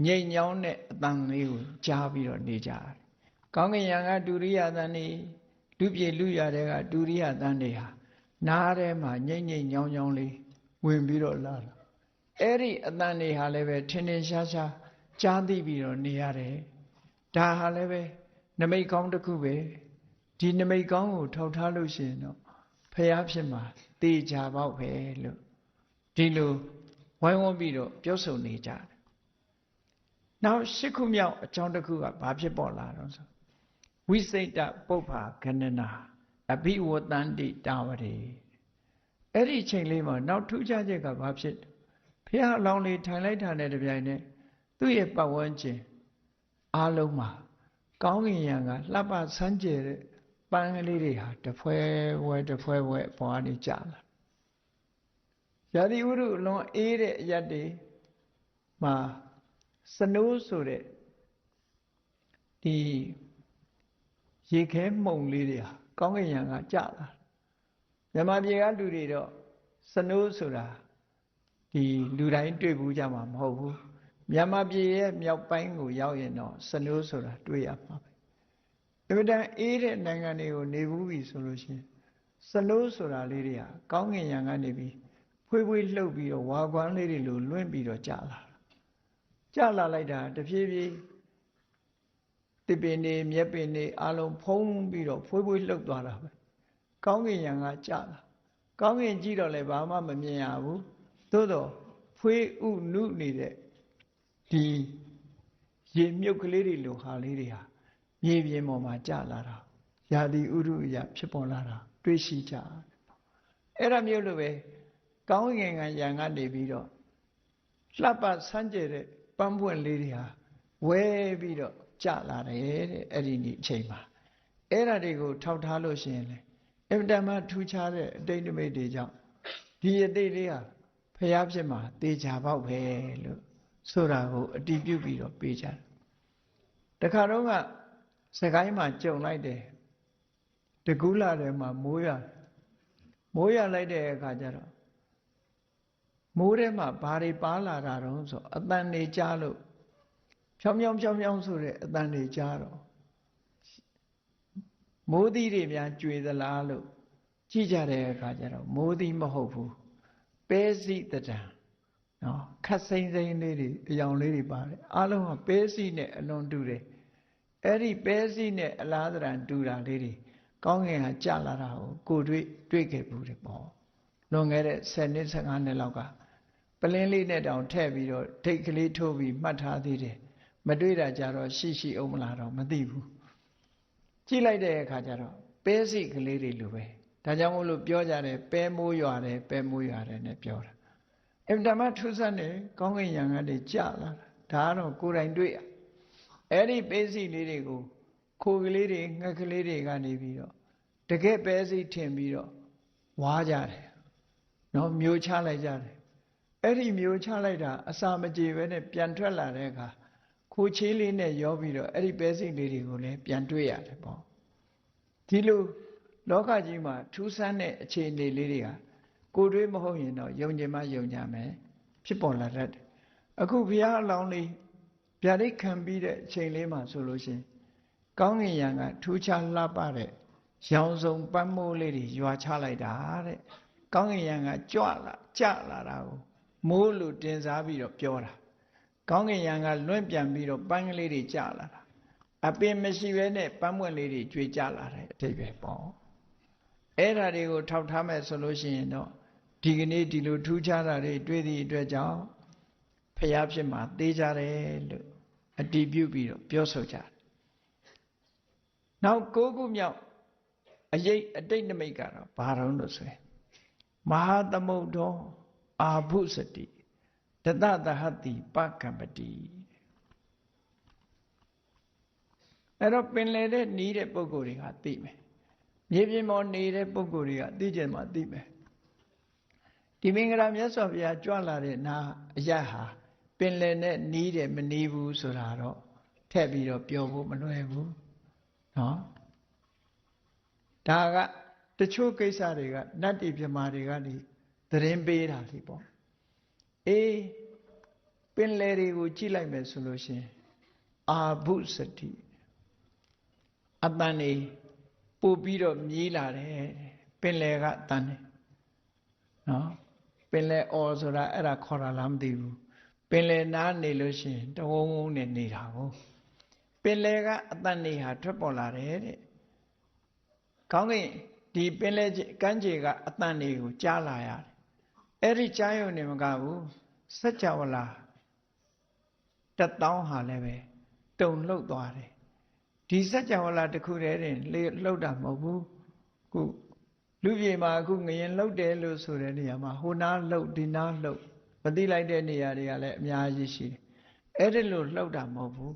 ငြိမ်ချောင်းတဲ့အတန်လေးကိုကြားပြီးတော့နေကြတယ်ကောင်းကင်ယံကဒုရိယတန်နေလူပြေလူရတဲ့ကဒုရိယတန်တွေဟာနားထဲမှာငြိမ့်ငြိမ့်ညောင်းညောင်းလေးဝင်ပြီးတော့လာတာအဲ့ဒီအတန်တွေဟာလည်းပဲထင်ထင်ရှားရှားကြားသိပြီးတော့နေရတယ်ဒါဟာလည်းပဲနမိတ်ကောင်းတစ်ခုပဲဒီနမိတ်ကောင်းကိုထောက်ထားလို့ရှိရင်တော့ဖျားဖြစ်မှာတေချာပေါက်ပဲလို့ဒီလိုဝိုင်းဝန်းပြီးတော့ပြောဆိုနေကြတယ်နောက်၈ခုမြောက်အကြောင်းတစ်ခုကဘာဖြစ်ပေါ်လာတော့ဆိုဝိစိတပုပ္ပါကဏနာအဘိဝတန္တိတာဝရေအဲ့ဒီချိန်လေးမှာနောက်ထူးခြားချက်ကဘာဖြစ်ဖះအလောင်းလေးထိုင်လိုက်တာနဲ့တပြိုင်နက်သူ့ရဲ့ပတ်ဝန်းကျင်အားလုံးမှာကောင်းကင်ယံကလှပဆန်းကျယ်တဲ့ပန်းကလေးတွေဟာတဖွဲဝဲပေါ်နေကြလာရာသီဥတုအလွန်အေးတဲ့အရက်တွေမှာစနိုးဆိုတဲ့ဒီရေခဲမှုန်လေးတွေဟာကောင်းကင်ယံကကြလာမြန်မာပြည်ကလူတွေတော့စနိုးဆိုတာဒီလူတိုင်းတွေ့ဘူးကြမှာမဟုတ်ဘူးမြန်မာပြည်ရဲ့မြောက်ပိုင်းကိုရောက်ရင်တော့စနိုးဆိုတာတွေ့ရမှာပဲအမှန်တန်အေးတဲ့နိုင်ငံတွေကိုနေဘူးပြီဆိုလို့ရှိရင်စနိုးဆိုတာလေးတွေဟာကောင်းကင်ယံကနေပြီးဖွေးလှုပ်ပြီးတော့ဝါကွမ်းလေးတွေလိုလွင့်ပြီးတော့ကြလာလိုက်တာတဖြည်းဖြည်းတစ်ပင်တွေမြက်ပင်တွေအလုံးဖုံးပြီးတော့ဖွေးလှုပ်သွားတာပဲကောင်းကင်ယံကကြလာကောင်းကင်ကြည့်တော့လည်းဘာမှမမြင်ရဘူးသို့တော့ဖွေးဥနုနေတဲ့ဒီရေမြုပ်ကလေးတွေလိုဟာလေးတွေဟာ မြေပြင်ပေါ်မှာကြလာတာရာသီဥတုအရာဖြစ်ပေါ်လာတာတွေ့ရှိကြအဲ့ဒါမျိုးလိုပဲကောင်းကင်ကယံကနေပြီးတော့လှပဆန်းကျယ်တဲ့ပန်းပွင့်လေးတွေဟာဝဲပြီးတော့ကြလာတယ်တဲ့အဲ့ဒီနေ့အချိန်မှာအဲ့ဒါတွေကိုထောက်ထားလို့ရှိရင်လေအင်တန်မှထူးခြားတဲ့အတိတ်နိမိတ်တွေကြောင့်ဒီအတိတ်လေးဟာဖျားဖြစ်မှာတေချာပေါက်ပဲလို့ဆိုတာကိုအတည်ပြုပြီးတော့ပေးကြတယ်တခါတော့ကစကိုင်းမှာကြုံလိုက်တယ်တကူးလာတယ်မှာမိုးရလိုက်တဲ့အခါကျတော့မိုးထဲမှာဘာတွေပါလာတာတော့ဆိုအတန်တွေကြားလို့ဖြောင်းဖြောင်းဖြောင်းဖြောင်းဆိုတဲ့အတန်တွေကြားတော့မိုးသီးတွေများကြွေသလားလို့ကြည့်ကြတဲ့အခါကျတော့မိုးသီးမဟုတ်ဘူးပဲစီတံနော်ခတ်စိမ့်စိမ့်လေးတွေအယောင်လေးတွေပါတယ်အားလုံးကပဲစီနဲ့အလွန်တူတယ်အဲ့ဒီပဲစီနဲ့အလားတန်တူတာလေးတွေကောင်းကင်ကကြလာတာကိုတွေ့ခဲ့ဘူးတယ်ပေါ့လွန်ခဲ့တဲ့10နှစ်15နှစ်လောက်ကပလင်းလေးနဲ့တောင်ထည့်ပြီးတော့ဒိတ်ကလေးထိုးပြီးမှတ်ထားသေးတယ်မတွေ့တာကြတော့ရှိအောင်မလားတော့မသိဘူးကြည့်လိုက်တဲ့အခါကျတော့ပဲစီကလေးတွေလိုပဲဒါကြောင့်မို့လို့ပြောကြတယ်ပဲမိုးရွာတယ်ပဲမိုးရွာတယ်နဲ့ပြောတာအင်တမထူးဆန်းတယ်ကောင်းကင်ယံကနေကြလာတာဒါကတော့ကိုယ်တိုင်တွေ့ရအဲ့ဒီပဲစီလေးတွေကိုခိုကလေးတွေငှက်ကလေးတွေကနေပြီးတော့တကယ်ပဲစီထင်ပြီးတော့ဝါကြတယ်နော်မျိုးချလိုက်ကြတယ်အဲ့ဒီမျိုးချလိုက်တာအစာမကြေပဲနဲ့ပြန်ထွက်လာတဲ့အခါခိုချေးလေးနဲ့ရောပြီးတော့အဲ့ဒီပဲစီလေးတွေကိုလည်းပြန်တွေ့ရတယ်ပေါ့ဒီလိုလောကကြီးမှာထူးဆန်းတဲ့အခြေအနေလေးတွေကကိုယ်တွေ့မဟုတ်ရင်တော့ယုံကြည်မှယုံကြမယ်ဖြစ်ပေါ်လာတတ်တယ်အခုဘုရားအလောင်းလေးဗျာဒိတ်ခံပြီးတဲ့အချိန်လေးမှာဆိုလို့ရှိရင်ကောင်းကင်ယံကထူးခြားလှပတဲ့ရောင်စုံပန်းမိုးလေးတွေရွာချလိုက်တာတဲ့ကောင်းကင်ယံကကြွလာတာကိုမိုးလို့တင်စားပြီးတော့ပြောတာကောင်းကင်ယံကလွင့်ပြန်ပြီးတော့ပန်းကလေးတွေကျလာတာအပင်မရှိဘဲနဲ့ပန်းပွင့်လေးတွေကျွေကျလာတယ်အထိပ္ပယ်ပေါ့အဲ့ဓာတွေကိုထောက်ထားမယ်ဆိုလို့ရှိရင်တော့ဒီကနေ့ဒီလိုထူးခြားတာတွေတွေ့သည့်အတွက်ကြောင့်ဖျားဖြစ်မှာသိကြတယ်လို့အတည်ပြုပြီးတော့ပြောဆိုကြတယ်နောက်9ခုမြောက်အတိတ်နမိတ်ကတော့ဘာတော့လို့ဆိုရင်မဟာသမုဒ္ဒောအာဘုစတိတတသဟတိပကံပတိအဲ့တော့ပင်လယ်တဲ့နီးတဲ့ပုဂ္ဂိုလ်တွေကသိမယ်မြေပြင်ပေါ်နေတဲ့ပုဂ္ဂိုလ်တွေကသိကြမှာသိမယ်ဒီမင်္ဂလာမြတ်စွာဘုရားကြွလာတဲ့နာအရဟာပင်လယ်နဲ့နီးတယ်မနီးဘူးဆိုတာတော့ထည့်ပြီးတော့ပြောဖို့မလွယ်ဘူးနော်ဒါကတချို့ကိစ္စတွေကနတ်တိပြမာတွေကနေသတင်းပေးတာလीပေါ့အေးပင်လယ်တွေကိုကြည့်လိုက်မယ်ဆိုလို့ရှိရင်အာဘုစတိအတန်နေပို့ပြီးတော့မြည်လာတယ်ပင်လယ်ကအတန်နေနော်ပင်လယ်အော်ဆိုတာအဲ့ဒါခေါ်တာလားမသိဘူးပင်လယ်နားနေလို့ရှိရင်တဝုံဝုံနဲ့နေတာကိုပင်လယ်ကအတန်နေဟာထွက်ပေါ်လာတယ်တဲ့ကောင်းကင်ဒီပင်လယ်ကမ်းခြေကအတန်တွေကိုကြားလာရတယ်အဲ့ဒီကြားရုံနဲ့မကဘူးစัจ java လာ1000ဟာလည်းပဲတုံလှုပ်သွားတယ်ဒီစัจ java လာတစ်ခုတည်းတင်လှုပ်တာမဟုတ်ဘူးခုလူပြေမှာအခုငရင်လှုပ်တယ်လို့ဆိုတဲ့နေရာမှာဟိုနားလှုပ်ဒီနားလှုပ်မသိလိုက်တဲ့နေရာတွေကလည်းအများကြီးရှိတယ်အဲ့ဒီလိုလှုပ်တာမဟုတ်ဘူး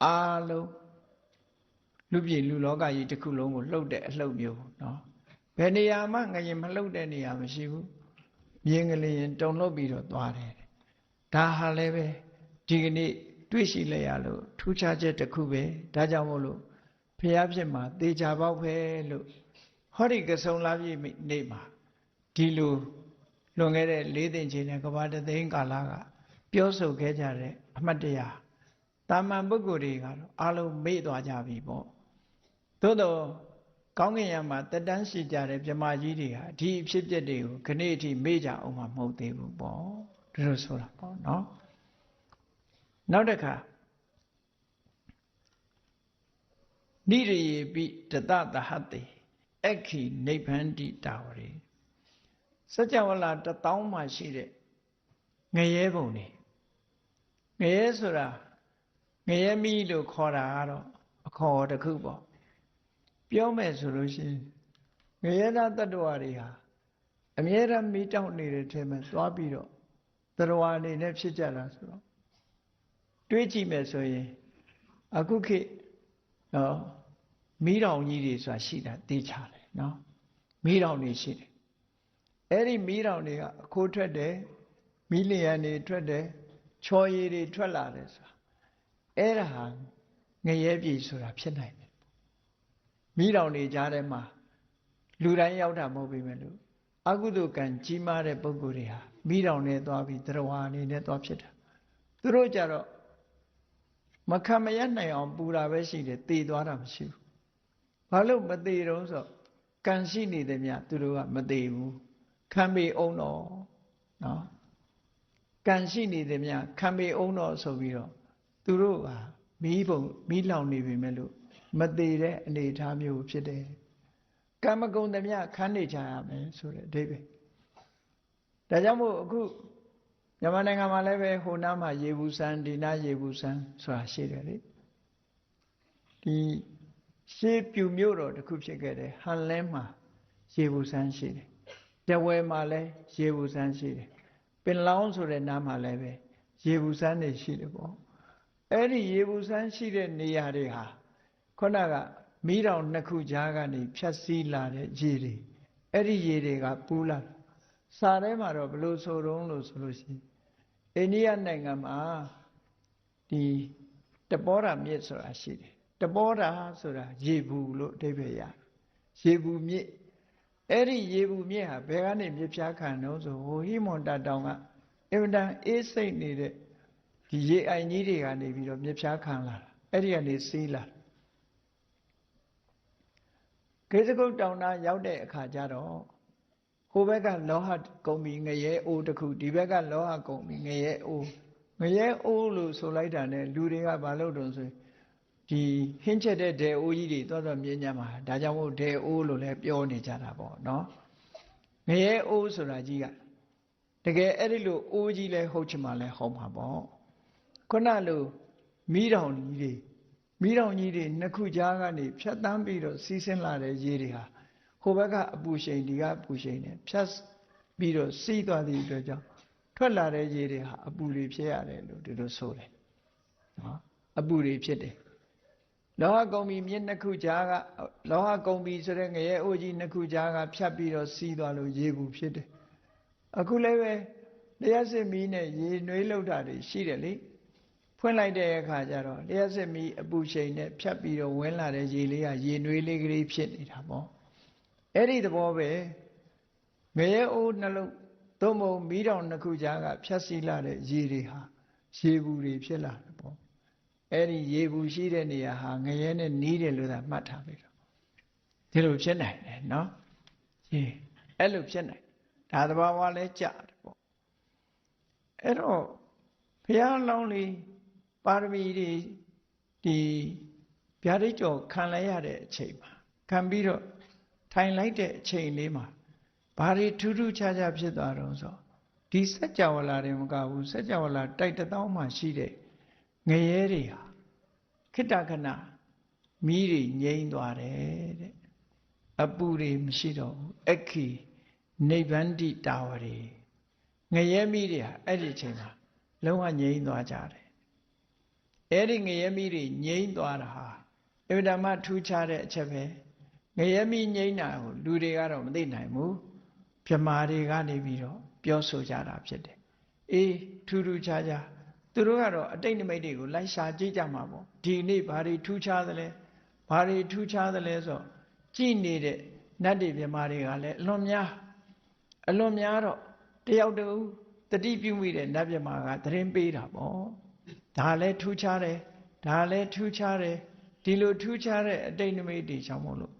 အားလုံးလူပြေလူလောကကြီးတစ်ခုလုံးကိုလှုပ်တဲ့အလှုပ်မျိုးနော်ဘယ်နေရာမှငရင်မလှုပ်တဲ့နေရာမရှိဘူးမြင်းကလေးရင်တုံလှုပ်ပြီးတော့သွားတယ်ဒါဟာလည်းပဲဒီကနေ့တွေ့ရှိလိုက်ရလို့ထူးခြားချက်တစ်ခုပဲဒါကြောင့်မို့လို့ဖျားဖြစ်မှာသေချာပေါက်ပဲလို့ဟောဒီကဆုံလာပြည့်နေ့မှာဒီလိုလွန်ခဲ့တဲ့၄သိန်းချိန်နဲ့ကဘာတသိန်းကာလကပြောဆိုခဲ့ကြတဲ့အမှတ်တရတာမန်ပုဂ္ဂိုလ်တွေကတော့အလုံးမေ့သွားကြပြီပေါ့သို့တော့ကောင်းကင်ယံမှာတက်တန်းရှိကြတဲ့မြမကြီးတွေဟာဒီအဖြစ်အပျက်တွေကိုခဏအထိမေ့ကြအောင်မှမဟုတ်သေးဘူးပေါ့ဒီလိုဆိုတာပေါ့နော်နောက်တစ်ခါနိရိယေပိတတသဟတိအခီနိဗ္ဗန္တိတာဝရေစัจ java လာ1000မှာရှိတဲ့ငရဲပုံတွေငရဲဆိုတာငရဲမီးလို့ခေါ်တာကတော့အ ခေါ်တစ်ခုပေါ့ပြောမယ်ဆိုလို့ရှိရင်ငရဲသားတ attva တွေဟာအမြဲတမ်းမိတောက်နေတဲ့ထဲမှာသွားပြီးတော့တ attva အနေနဲ့ဖြစ်ကြတာဆိုတော့တွေးကြည့်မယ်ဆိုရင်အခုခေတ်နော်မိတောင်ကြီးတွေဆိုတာရှိတာသိချတယ်နော်မိတောင်တွေရှိတယ်အဲ့ဒီမိတောင်တွေကအခိုးထွက်တယ်မိလျံတွေထွက်တယ်ချော်ရည်တွေထွက်လာတယ်ဆိုတာအဲ့ဒါဟာငရဲပြည်ဆိုတာဖြစ်နိုင်တယ်မိတောင်တွေကြားထဲမှာလူတိုင်းရောက်တာမဟုတ်ပေမဲ့လို့အကုသိုလ်ကံကြီးမားတဲ့ပုဂ္ဂိုလ်တွေဟာမိတောင်နဲ့သွားပြီးတ attva အနေနဲ့သွားဖြစ်တာသူတို့ကြတော့မခံမရနိုင်အောင်ပူတာပဲရှိတယ်သေသွားတာမရှိဘူးဘာလို့မသေတော့ဆိုကံရှိနေတယ်မြသူတို့ကမသေဘူးခံပေအောင်တော့နော်ကံရှိနေတယ်မြခံပေအောင်တော့ဆိုပြီးတော့သူတို့ကမိလောင်နေပြီမဲ့လို့မသေးတဲ့အနေအထားမျိုးဖြစ်တယ်ကံမကုန်သည်မြခန်းနေကြရမယ်ဆိုတဲ့အဓိပ္ပာယ်ဒါကြောင့်မို့အခုမြန်မာနိုင်ငံမှာလည်းပဲဟိုနားမှာရေဘူးစံဒီနားရေဘူးစံဆိုတာရှိတယ်လေဒီရှေးပြူမြို့တော်တစ်ခုဖြစ်ခဲ့တယ်ဟန်လင်းမှာရေဘူးစံရှိတယ်တဝယ်မှာလည်းရေဘူးစံရှိတယ်ပင်လောင်းဆိုတဲ့နားမှာလည်းပဲရေဘူးစံတွေရှိတယ်ပေါ့အဲ့ဒီရေဘူးစံရှိတဲ့နေရာတွေဟာခုနကမီးတောင်နှစ်ခုကြားကနေဖြတ်စည်းလာတဲ့ရေတွေအဲ့ဒီရေတွေကပူလာစာထဲမှာတော့ဘယ်လိုဆိုတုံးလို့ဆိုလို့ရှိရင်အိန္ဒိယနိုင်ငံမှာဒီတပောဓာမြစ်ဆိုတာရှိတယ်တပောဓာဆိုတာရေဘူးလို့အဓိပ္ပာယ်ရရေဘူးမြစ်အဲ့ဒီရေဘူးမြစ်ဟာဘယ်ကနေမြစ်ဖြားခံတော့ဆိုဟိုဟိမွန်တာတောင်ကအင်မတန်အေးစိတ်နေတဲ့ဒီရေအိုင်ကြီးတွေကနေပြီးတော့မြစ်ဖြားခံလာတာအဲ့ဒီကနေစီးလာခေစကုတ်တောင်နာရောက်တဲ့အခါကျတော့ဟိုဘက်ကလောဟကုံမီငရဲအိုးတစ်ခုဒီဘက်ကလောဟကုံမီငရဲအိုးငရဲအိုးလို့ဆိုလိုက်တာ ਨੇ လူတွေကဘာလို့တုံးဆိုဒီဟင်းချက်တဲ့ဒဲအိုးကြီးတွေတော်မြင်ကြမှာဒါကြောင့်မို့ဒဲအိုးလို့လည်းပြောနေကြတာပေါ့နော်ငရဲအိုးဆိုတာကြီးကတကယ်အဲ့ဒီလိုအိုးကြီးလဲဟုတ်ချင်မှလဲဟုတ်မှာပေါ့ခုနလိုမီးတောင်ကြီးတွေနှစ်ခုကြားကနေဖြတ်တန်းပြီးတော့စီးဆင်းလာတဲ့ရေတွေဟာဟိုဘက်ကအပူရှိန်ဒီကအပူရှိန်နဲ့ဖြတ်ပြီးတော့စီးသွားသည့်အတွက်ကြောင့်ထွက်လာတဲ့ရေတွေဟာအပူတွေဖြစ်ရတယ်လို့ဒီလိုဆိုတယ်နော်အပူတွေဖြစ်တယ်လောဟကုံမီမြစ်နှစ်ခုကြားကလောဟကုံမီဆိုတဲ့ငရဲအိုးကြီးနှစ်ခုကြားကဖြတ်ပြီးတော့စီးသွားလို့ရေဘူးဖြစ်တယ်အခုလည်းပဲလျှက်စစ်မီးနဲ့ရေနွေးလောက်တာတွေရှိတယ်လေဖွင့်လိုက်တဲ့အခါကျတော့လျှက်စစ်မီးအပူရှိန်နဲ့ဖြတ်ပြီးတော့ဝင်လာတဲ့ရေလေးကရေနွေးလေးကလေးဖြစ်နေတာပေါ့အဲ့ဒီသဘောပဲငရဲအိုးနှလုံးသို့မဟုတ်မီးတောင်နှစ်ခုကြားကဖြတ်စီးလာတဲ့ရေတွေဟာရေဘူးတွေဖြစ်လာတယ်ပေါ့အဲ့ဒီရေဘူးရှိတဲ့နေရာဟာငရဲနဲ့နီးတယ်လို့သာမှတ်ထားပြီတော့ဒီလိုဖြစ်နိုင်တယ်နော်ရေအဲ့လိုဖြစ်နိုင်ဒါသဘာဝလဲကြတယ်ပေါ့အဲ့တော့ဘုရားလောင်းလေးပါရမီတွေဒီဗျာဒိတ်ကျော်ခံလိုက်ရတဲ့အချိန်မှာခံပြီးတော့ထိုင်လိုက်တဲ့အချိန်လေးမှာဘာတွေထူးထူးခြားခြားဖြစ်သွားတော့ဆိုဒီစัจ java လာတယ်မကဘူးစัจ java လာတိုက်တသောမှရှိတဲ့ငရဲတွေဟာခိတ္တခဏမီးတွေငြိမ်းသွားတယ်တဲ့အပူတွေမရှိတော့ဘူးအခီနိဗ္ဗန္တိတာဝရီငရဲမီးတွေဟာအဲ့ဒီအချိန်မှာလုံးဝငြိမ်းသွားကြတယ်အဲ့ဒီငရဲမီးတွေငြိမ်းသွားတာဟာအဗ္ဗဓမ္မထူးခြားတဲ့အချက်ပဲငရဲမီးငြိမ်းတာကိုလူတွေကတော့မသိနိုင်ဘူးဗြဟ္မာတွေကနေပြီးတော့ပြောဆိုကြတာဖြစ်တယ်အေးထူးထူးခြားခြားသူတို့ကတော့အတိတ်နိမိတ်တွေကိုလိုက်ရှာကြည့်ကြမှာပေါ့ဒီနေ့ဘာတွေထူးခြားသလဲဘာတွေထူးခြားသလဲဆိုကြည်နေတဲ့နတ်တွေဗြဟ္မာတွေကလည်းအလွန်များတော့တယောက်တူတတိပြုမိတဲ့နတ်ဗြဟ္မာကသတင်းပေးတာပေါ့ဒါလည်းထူးခြားတယ်ဒါလည်းထူးခြားတယ်ဒီလိုထူးခြားတဲ့အတိတ်နိမိတ်တွေကြောင့်မို့လို့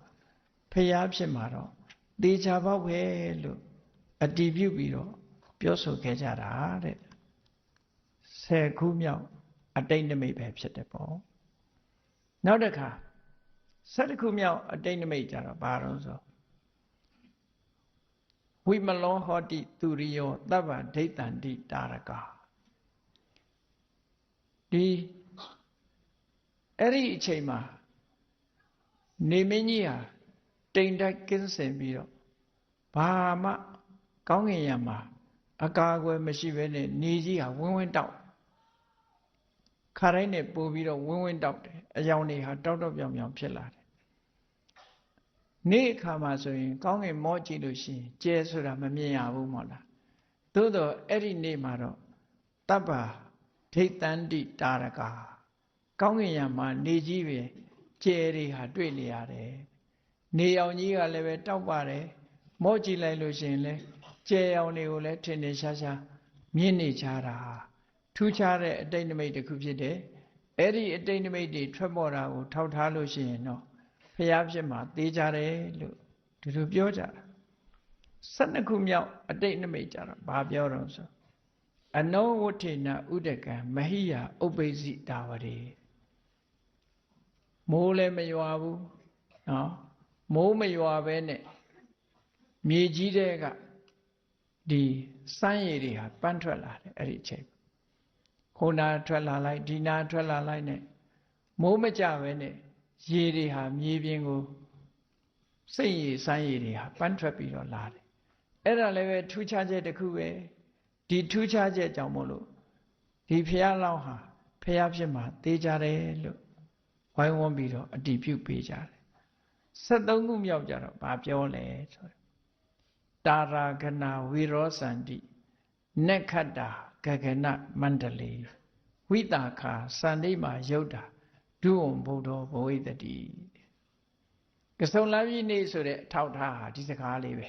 ဖျားဖြစ်မှာတော့သေချာပေါက်ပဲလို့အတည်ပြုပြီးတော့ပြောဆိုခဲ့ကြတာတဲ့10ခုမြောက်အတိတ်နိမိတ်ပဲဖြစ်တယ်ပေါ့နောက်တစ်ခါ7ခုမြောက်အတိတ်နိမိတ်ကြတော့ဘာလို့ဆိုဝိမလောဟောတိသူရိယောသဗ္ဗဒိဋ္ဌန္တိတာရကဒီအဲ့ဒီအချိန်မှာ နေမင်းကြီးဟာတိမ်တိုက်ကင်းစင်ပြီးတော့ဘာမှကောင်းကင်ယံမှာအကာအကွယ်မရှိဘဲနဲ့နေကြီးဟာဝင်းဝင်းတောက်ခါတိုင်းနဲ့ပို့ပြီးတော့ဝင်းဝင်းတောက်တယ်အယောင်တွေဟာတောက်တောက်ပြောင်ပြောင်ဖြစ်လာတယ်နေ့အခါမှာဆိုရင်ကောင်းကင်မော့ကြည့်လို့ရှိရင်ကျဲဆိုတာမမြင်ရဘူးမို့လားသို့တော့အဲ့ဒီနေ့မှာတော့တပ္ပဒိဋ္ဌန္တိတာရကကောင်းကင်ယံမှာနေကြီးပဲကျဲတွေဟာတွေ့နေရတယ်နေအောင်ကြီးကလည်းပဲတောက်ပါတယ်မော့ကြည့်လိုက်လို့ရှိရင်လည်းကျဲအောင်တွေကိုလည်းထင်ထင်ရှားရှားမြင်နေကြတာထူးခြားတဲ့အတိတ်နမိတ်တစ်ခုဖြစ်တယ်အဲ့ဒီအတိတ်နမိတ်တွေထွက်ပေါ်တာကိုထောက်ထားလို့ရှိရင်တော့ဖျားဖြစ်မှာသိကြတယ်လို့ဒီလိုပြောကြတာ12ခုမြောက်အတိတ်နမိတ်ကြတော့ဘာပြောတော့ဆိုအနောဝဋ္ဌိနဥဒကံမဟိယဥပ္ပိစိတာဝရေမိုးလည်းမရွာဘူးနော်မိုးမရွာပဲနဲ့မြေကြီးတဲ့ကဒီစမ်းရည်တွေဟာပန်းထွက်လာတယ်အဲ့ဒီအချိန်ခုနာထွက်လာလိုက်ဒီနာထွက်လာလိုက်နဲ့မိုးမကြပဲနဲ့ရေတွေဟာမြေပြင်ကိုစိတ်ရည်စမ်းရည်တွေဟာပန်းထွက်ပြီးတော့လာတယ်အဲ့ဒါလည်းပဲထူးခြားချက်တစ်ခုပဲဒီထူးခြားချက်ကြောင့်မို့လို့ဒီဖရာလောင်းဟာဖရာဖြစ်မှာသိကြတယ်လို့ဝိုင်းဝန်းပြီးတော့အတည်ပြုပေးကြတယ်73ခုမြောက်ကြတော့ဘာပြောလဲဆိုတော့တာရာဂနာဝိရောစန္တိနက္ခတ္တာဂဂနမန္တလေဝိတာခာစန္တိမာယုတ်တာဒုဝံဗုဒ္ဓဘဝိတ္တိကစုံလာပြီနေ့ဆိုတဲ့အထောက်ထားဟာဒီစကားလေးပဲ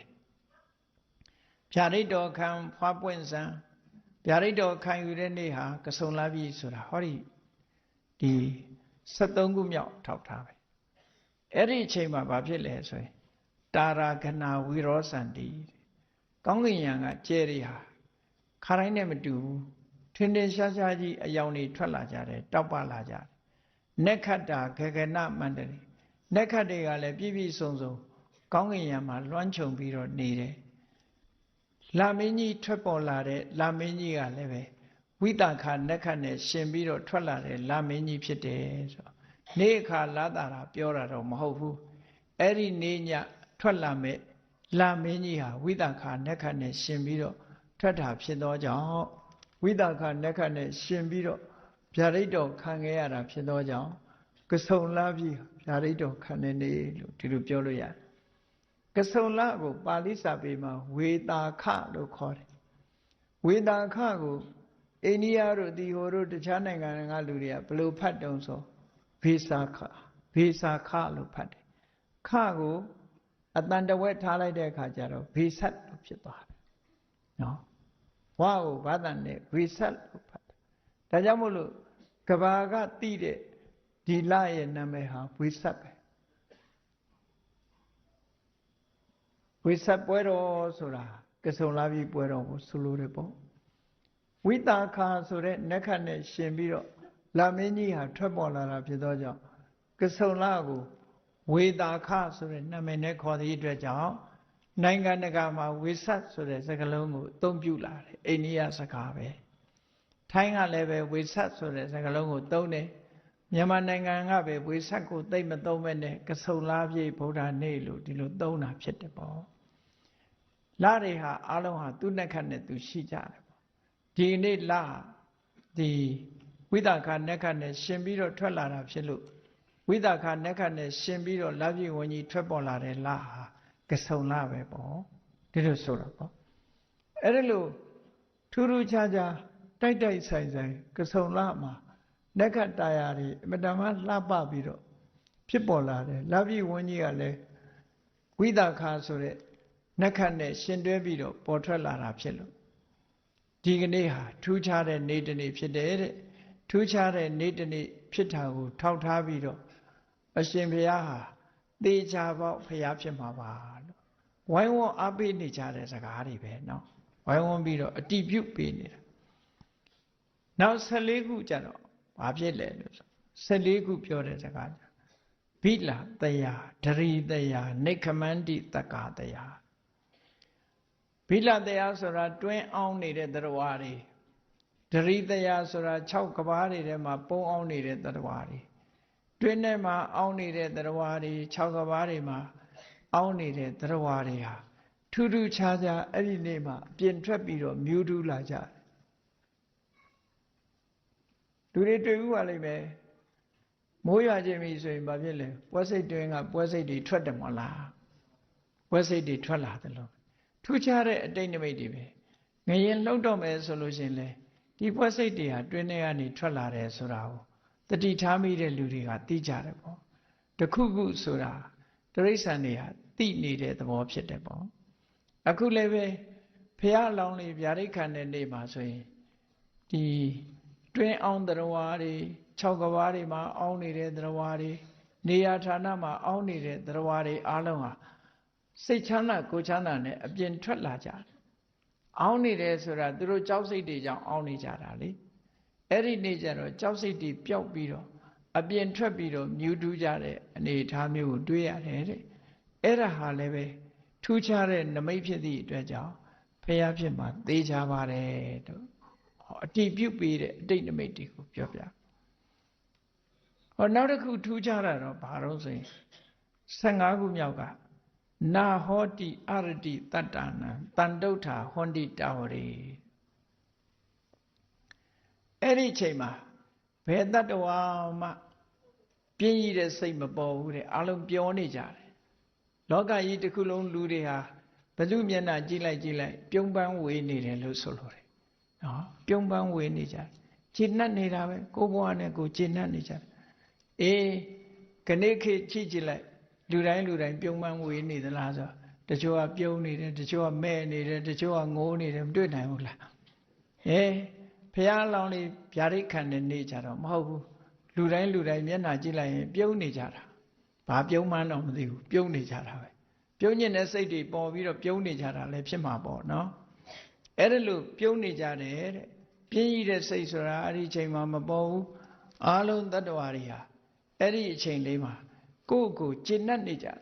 ဗျာဒိတ်တော်ခံဖွားပွင့်စံဗျာဒိတ်တော်ခံယူတဲ့နေ့ဟာကစုံလာပြီဆိုတာဟောဒီ73ခုမြောက်ထောက်ထားပဲအဲ့ဒီအချိန်မှာဘာဖြစ်လဲဆိုရင်တာရာဂနာဝိရောစန္တိကောင်းကင်ယံကကျဲတွေဟာခါတိုင်းနဲ့မတူဘူးထင်ထင်ရှားရှားကြီးအယောင်တွေထွက်လာကြတယ်တောက်ပလာကြတယ်နက္ခတ္တာဂဂနမန္တလေနက္ခတ်တွေကလည်းပြည့်ပြည့်စုံစုံကောင်းကင်ယံမှာလွှမ်းခြုံပြီးတော့နေတယ်လာမင်းကြီးထွက်ပေါ်လာတဲ့လာမင်းကြီးကလည်းပဲဝိတာခာနက္ခတ်နဲ့ရှင်ပြီးတော့ထွက်လာတဲ့လာမင်းကြီးဖြစ်တယ်ဆိုတော့နေ့အခါလာတာပြောတာတော့မဟုတ်ဘူးအဲ့ဒီနေ့ညထွက်လာမဲ့လာမင်းကြီးဟာဝိတာခာနက္ခတ်နဲ့ရှင်ပြီးတော့ထွက်တာဖြစ်သောကြောင့်ဝိတာခာနက္ခတ်နဲ့ရှင်ပြီးတော့ဗျာဒိတ်တော်ခံခဲ့ရတာဖြစ်သောကြောင့်ကစုံလာပြီဗျာဒိတ်တော်ခံနေနေလို့ဒီလိုပြောလို့ရတယ်ကစုံလာကိုပါဠိစာပေမှာဝေတာခလို့ခေါ်တယ်ဝေတာခကိုအိန္ဒိယတို့ဒီဟိုတို့တခြားနိုင်ငံကလူတွေကဘယ်လိုဖတ်တုံးဆိုဘေစာခလို့ဖတ်တယ်ခကိုအတန်တဝက်ထားလိုက်တဲ့အခါကျတော့ဘေဆတ်လို့ဖြစ်သွားတယ်နော်ဝါကိုဘာတန်နဲ့ဘေဆတ်လို့ဖတ်တယ်ဒါကြောင့်မို့လို့ကဘာကတိတဲ့ဒီလရဲ့နာမည်ဟာဝေဆတ်ပဲဝေဆတ်ပွဲတော်ဆိုတာကစုံလာပြီပွဲတော်ကိုဆိုလိုတယ်ပေါ့ဝိတာခာဆိုတဲ့နက္ခတ်နဲ့ရှင်ပြီးတော့လာမင်းကြီးဟာထွက်ပေါ်လာတာဖြစ်သောကြောင့်ကစုံလာကိုဝေတာခဆိုတဲ့နာမည်နဲ့ခေါ်သည့်အတွက်ကြောင့်နိုင်ငံတကာမှာဝေဆတ်ဆိုတဲ့စကားလုံးကိုအသုံးပြုလာတယ်အိန္ဒိယစကားပဲထိုင်းကလည်းပဲဝေဆတ်ဆိုတဲ့စကားလုံးကိုသုံးတယ်မြန်မာနိုင်ငံကပဲဝေဆတ်ကိုသိမ့်မသုံးမဲ့နဲ့ကစုံလာပြည့်ဗုဒ္ဓနေ့လို့ဒီလိုသုံးတာဖြစ်တယ်ပေါ့လတွေဟာအလုံးဟာသူ့နက္ခတ်နဲ့သူရှိကြတယ်ပေါ့ဒီနေ့လဒီဝိတာခနက္ခတ်နဲ့ရှင်ပြီးတော့ထွက်လာတာဖြစ်လို့ဝိတာခနက္ခတ်နဲ့ရှင်ပြီးတော့လပြည့်ဝင်ကြီးထွက်ပေါ်လာတဲ့လဟာကစုံလပဲပေါ့ဒီလိုဆိုတာပေါ့အဲ့ဒါလို့ထူးထူးခြားခြားတိုက်တိုက်ဆိုင်ဆိုင်ကစုံလမှာနက္ခတ်တာယာတွေအမတမလှပပြီးတော့ဖြစ်ပေါ်လာတယ်လပြည့်ဝင်ကြီးကလည်းဝိတာခဆိုတဲ့နက္ခတ်နဲ့ရှင်တွဲပြီးတော့ပေါ်ထွက်လာတာဖြစ်လို့ဒီကနေ့ဟာထူးခြားတဲ့နေ့တစ်နေ့ဖြစ်တယ်တဲ့ထူးခြားတဲ့နေ့တစ်နေ့ဖြစ်တာကိုထောက်ထားပြီးတော့အရှင်ဘုရားဟာသေချာပေါက်ဘုရားဖြစ်မှာပါလို့ဝိုင်းဝန်းအားပေးနေကြတဲ့စကားတွေပဲเนาะဝိုင်းဝန်းပြီးတော့အတိပြုပေးနေတာနောက်14ခုကျတော့ဘာဖြစ်လဲလို့ဆို14ခုပြောတဲ့စကားဘိလတယာဒရိတယာနိခမန္တိတက္ကာတယာဘိလတရားဆိုတာတွင်းအောင်နေတဲ့တရားတွေဒရိတရားဆိုတာ6ကဘာတွေထဲမှာပုံအောင်နေတဲ့တရားတွေ တွင်းထဲမှာအောင်းနေတဲ့သရဝါတွေ6ကဘာတွေမှာအောင်းနေတဲ့သရဝါတွေဟာထူးထူးခြားခြားအဲ့ဒီနေ့မှာအပြင်ထွက်ပြီးတော့မြူးထူးလာကြတယ်လူတွေတွေ့ဦးပါလိမ့်မယ်မိုးရွာခြင်းပြီဆိုရင်ဘာဖြစ်လဲပွဲစိတ်တွင်းကပွဲစိတ်တွေထွက်တယ်မဟုတ်လားပွဲစိတ်တွေထွက်လာတယ်လို့ထူးခြားတဲ့အတိတ်နိမိတ်တွေပဲငရင်လှုပ်တော့မယ်ဆိုလို့ရှိရင်လေဒီပွဲစိတ်တွေဟာတွင်းထဲကနေထွက်လာတယ်ဆိုတာကိုတတိထားမိတဲ့လူတွေကသိကြတယ်ပေါ့တခုခုဆိုတာတိရစ္ဆာန်တွေဟာသိနေတဲ့သဘောဖြစ်တယ်ပေါ့အခုလည်းပဲဖះအလောင်းလေးဗျာဒိတ်ခံတဲ့နေ့မှာဆိုရင်ဒီတွင်းအောင်သရဝါတွေ6ကဘာတွေမှာအောင်းနေတဲ့သရဝါတွေနေရာဌာနမှာအောင်းနေတဲ့သရဝါတွေအားလုံးဟာစိတ်ချမ်းသာကိုယ်ချမ်းသာနဲ့အပြင်ထွက်လာကြတယ်အောင်းနေတယ်ဆိုတာသူတို့ကြောက်စိတ်တွေကြောင့်အောင်းနေကြတာလေအဲ့ဒီနေ့ကျတော့ကြောက်စိတ်တွေပျောက်ပြီးတော့အပြင်ထွက်ပြီးတော့မြူးတူးကြတဲ့အနေအထားမျိုးကိုတွေးရတယ်တဲ့အဲ့ဒါဟာလည်းပဲထူးခြားတဲ့နမိတ်ဖြစ်သည့်အတွက်ကြောင့်ဖះဖြစ်မှာသိကြပါတယ်တို့အတိပြုပေးတဲ့အတိတ်နမိတ်တွေကိုပြောပြဟောနောက်တစ်ခုထူးခြားတာတော့ဘာလို့ဆိုရင်15ခုမြောက်ကနာဟောတိအရတိတတ္တနာတန်တုဋ္ဌာဟွန်တိတာဝရေအဲ့ဒီချိန်မှာဘယ်တတ္တဝါမှပြင်းရည်တဲ့စိတ်မပေါ်ဘူးတဲ့အလုံးပြောနေကြတယ်လောကကြီးတစ်ခုလုံးလူတွေဟာဘယ်သူမျက်နှာကြည့်လိုက်ပြုံးပန်းဝေးနေတယ်လို့ဆိုလိုတယ်နော်ပြုံးပန်းဝေးနေကြတယ်ခြေနှက်နေတာပဲကိုယ်ဘဝနဲ့ကိုယ်ခြေနှက်နေကြတယ်အေးခဏခေတ်ကြည့်လိုက်လူတိုင်းပြုံးပန်းဝေးနေသလားဆိုတချို့ကပြုံးနေတယ်တချို့ကမဲ့နေတယ်တချို့ကငိုးနေတယ်မတွေ့နိုင်ဘူးလားဖះလောင်းလေးဗျာဒိတ်ခံတဲ့နေ့ကြတော့မဟုတ်ဘူးလူတိုင်းမျက်နှာကြည့်လိုက်ရင်ပြုံးနေကြတာဘာပြုံးမှန်းတော့မသိဘူးပြုံးနေကြတာပဲပြုံးညင်တဲ့စိတ်တွေပေါ်ပြီးတော့ပြုံးနေကြတာလည်းဖြစ်မှာပေါ့နော်အဲ့ဒါလို့ပြုံးနေကြတယ်တဲ့ပြင်းရတဲ့စိတ်ဆိုတာအဲ့ဒီအချိန်မှာမပေါ်ဘူးအားလုံးတ attva တွေဟာအဲ့ဒီအချိန်လေးမှာကိုယ့်ကိုကျေနပ်နေကြတာ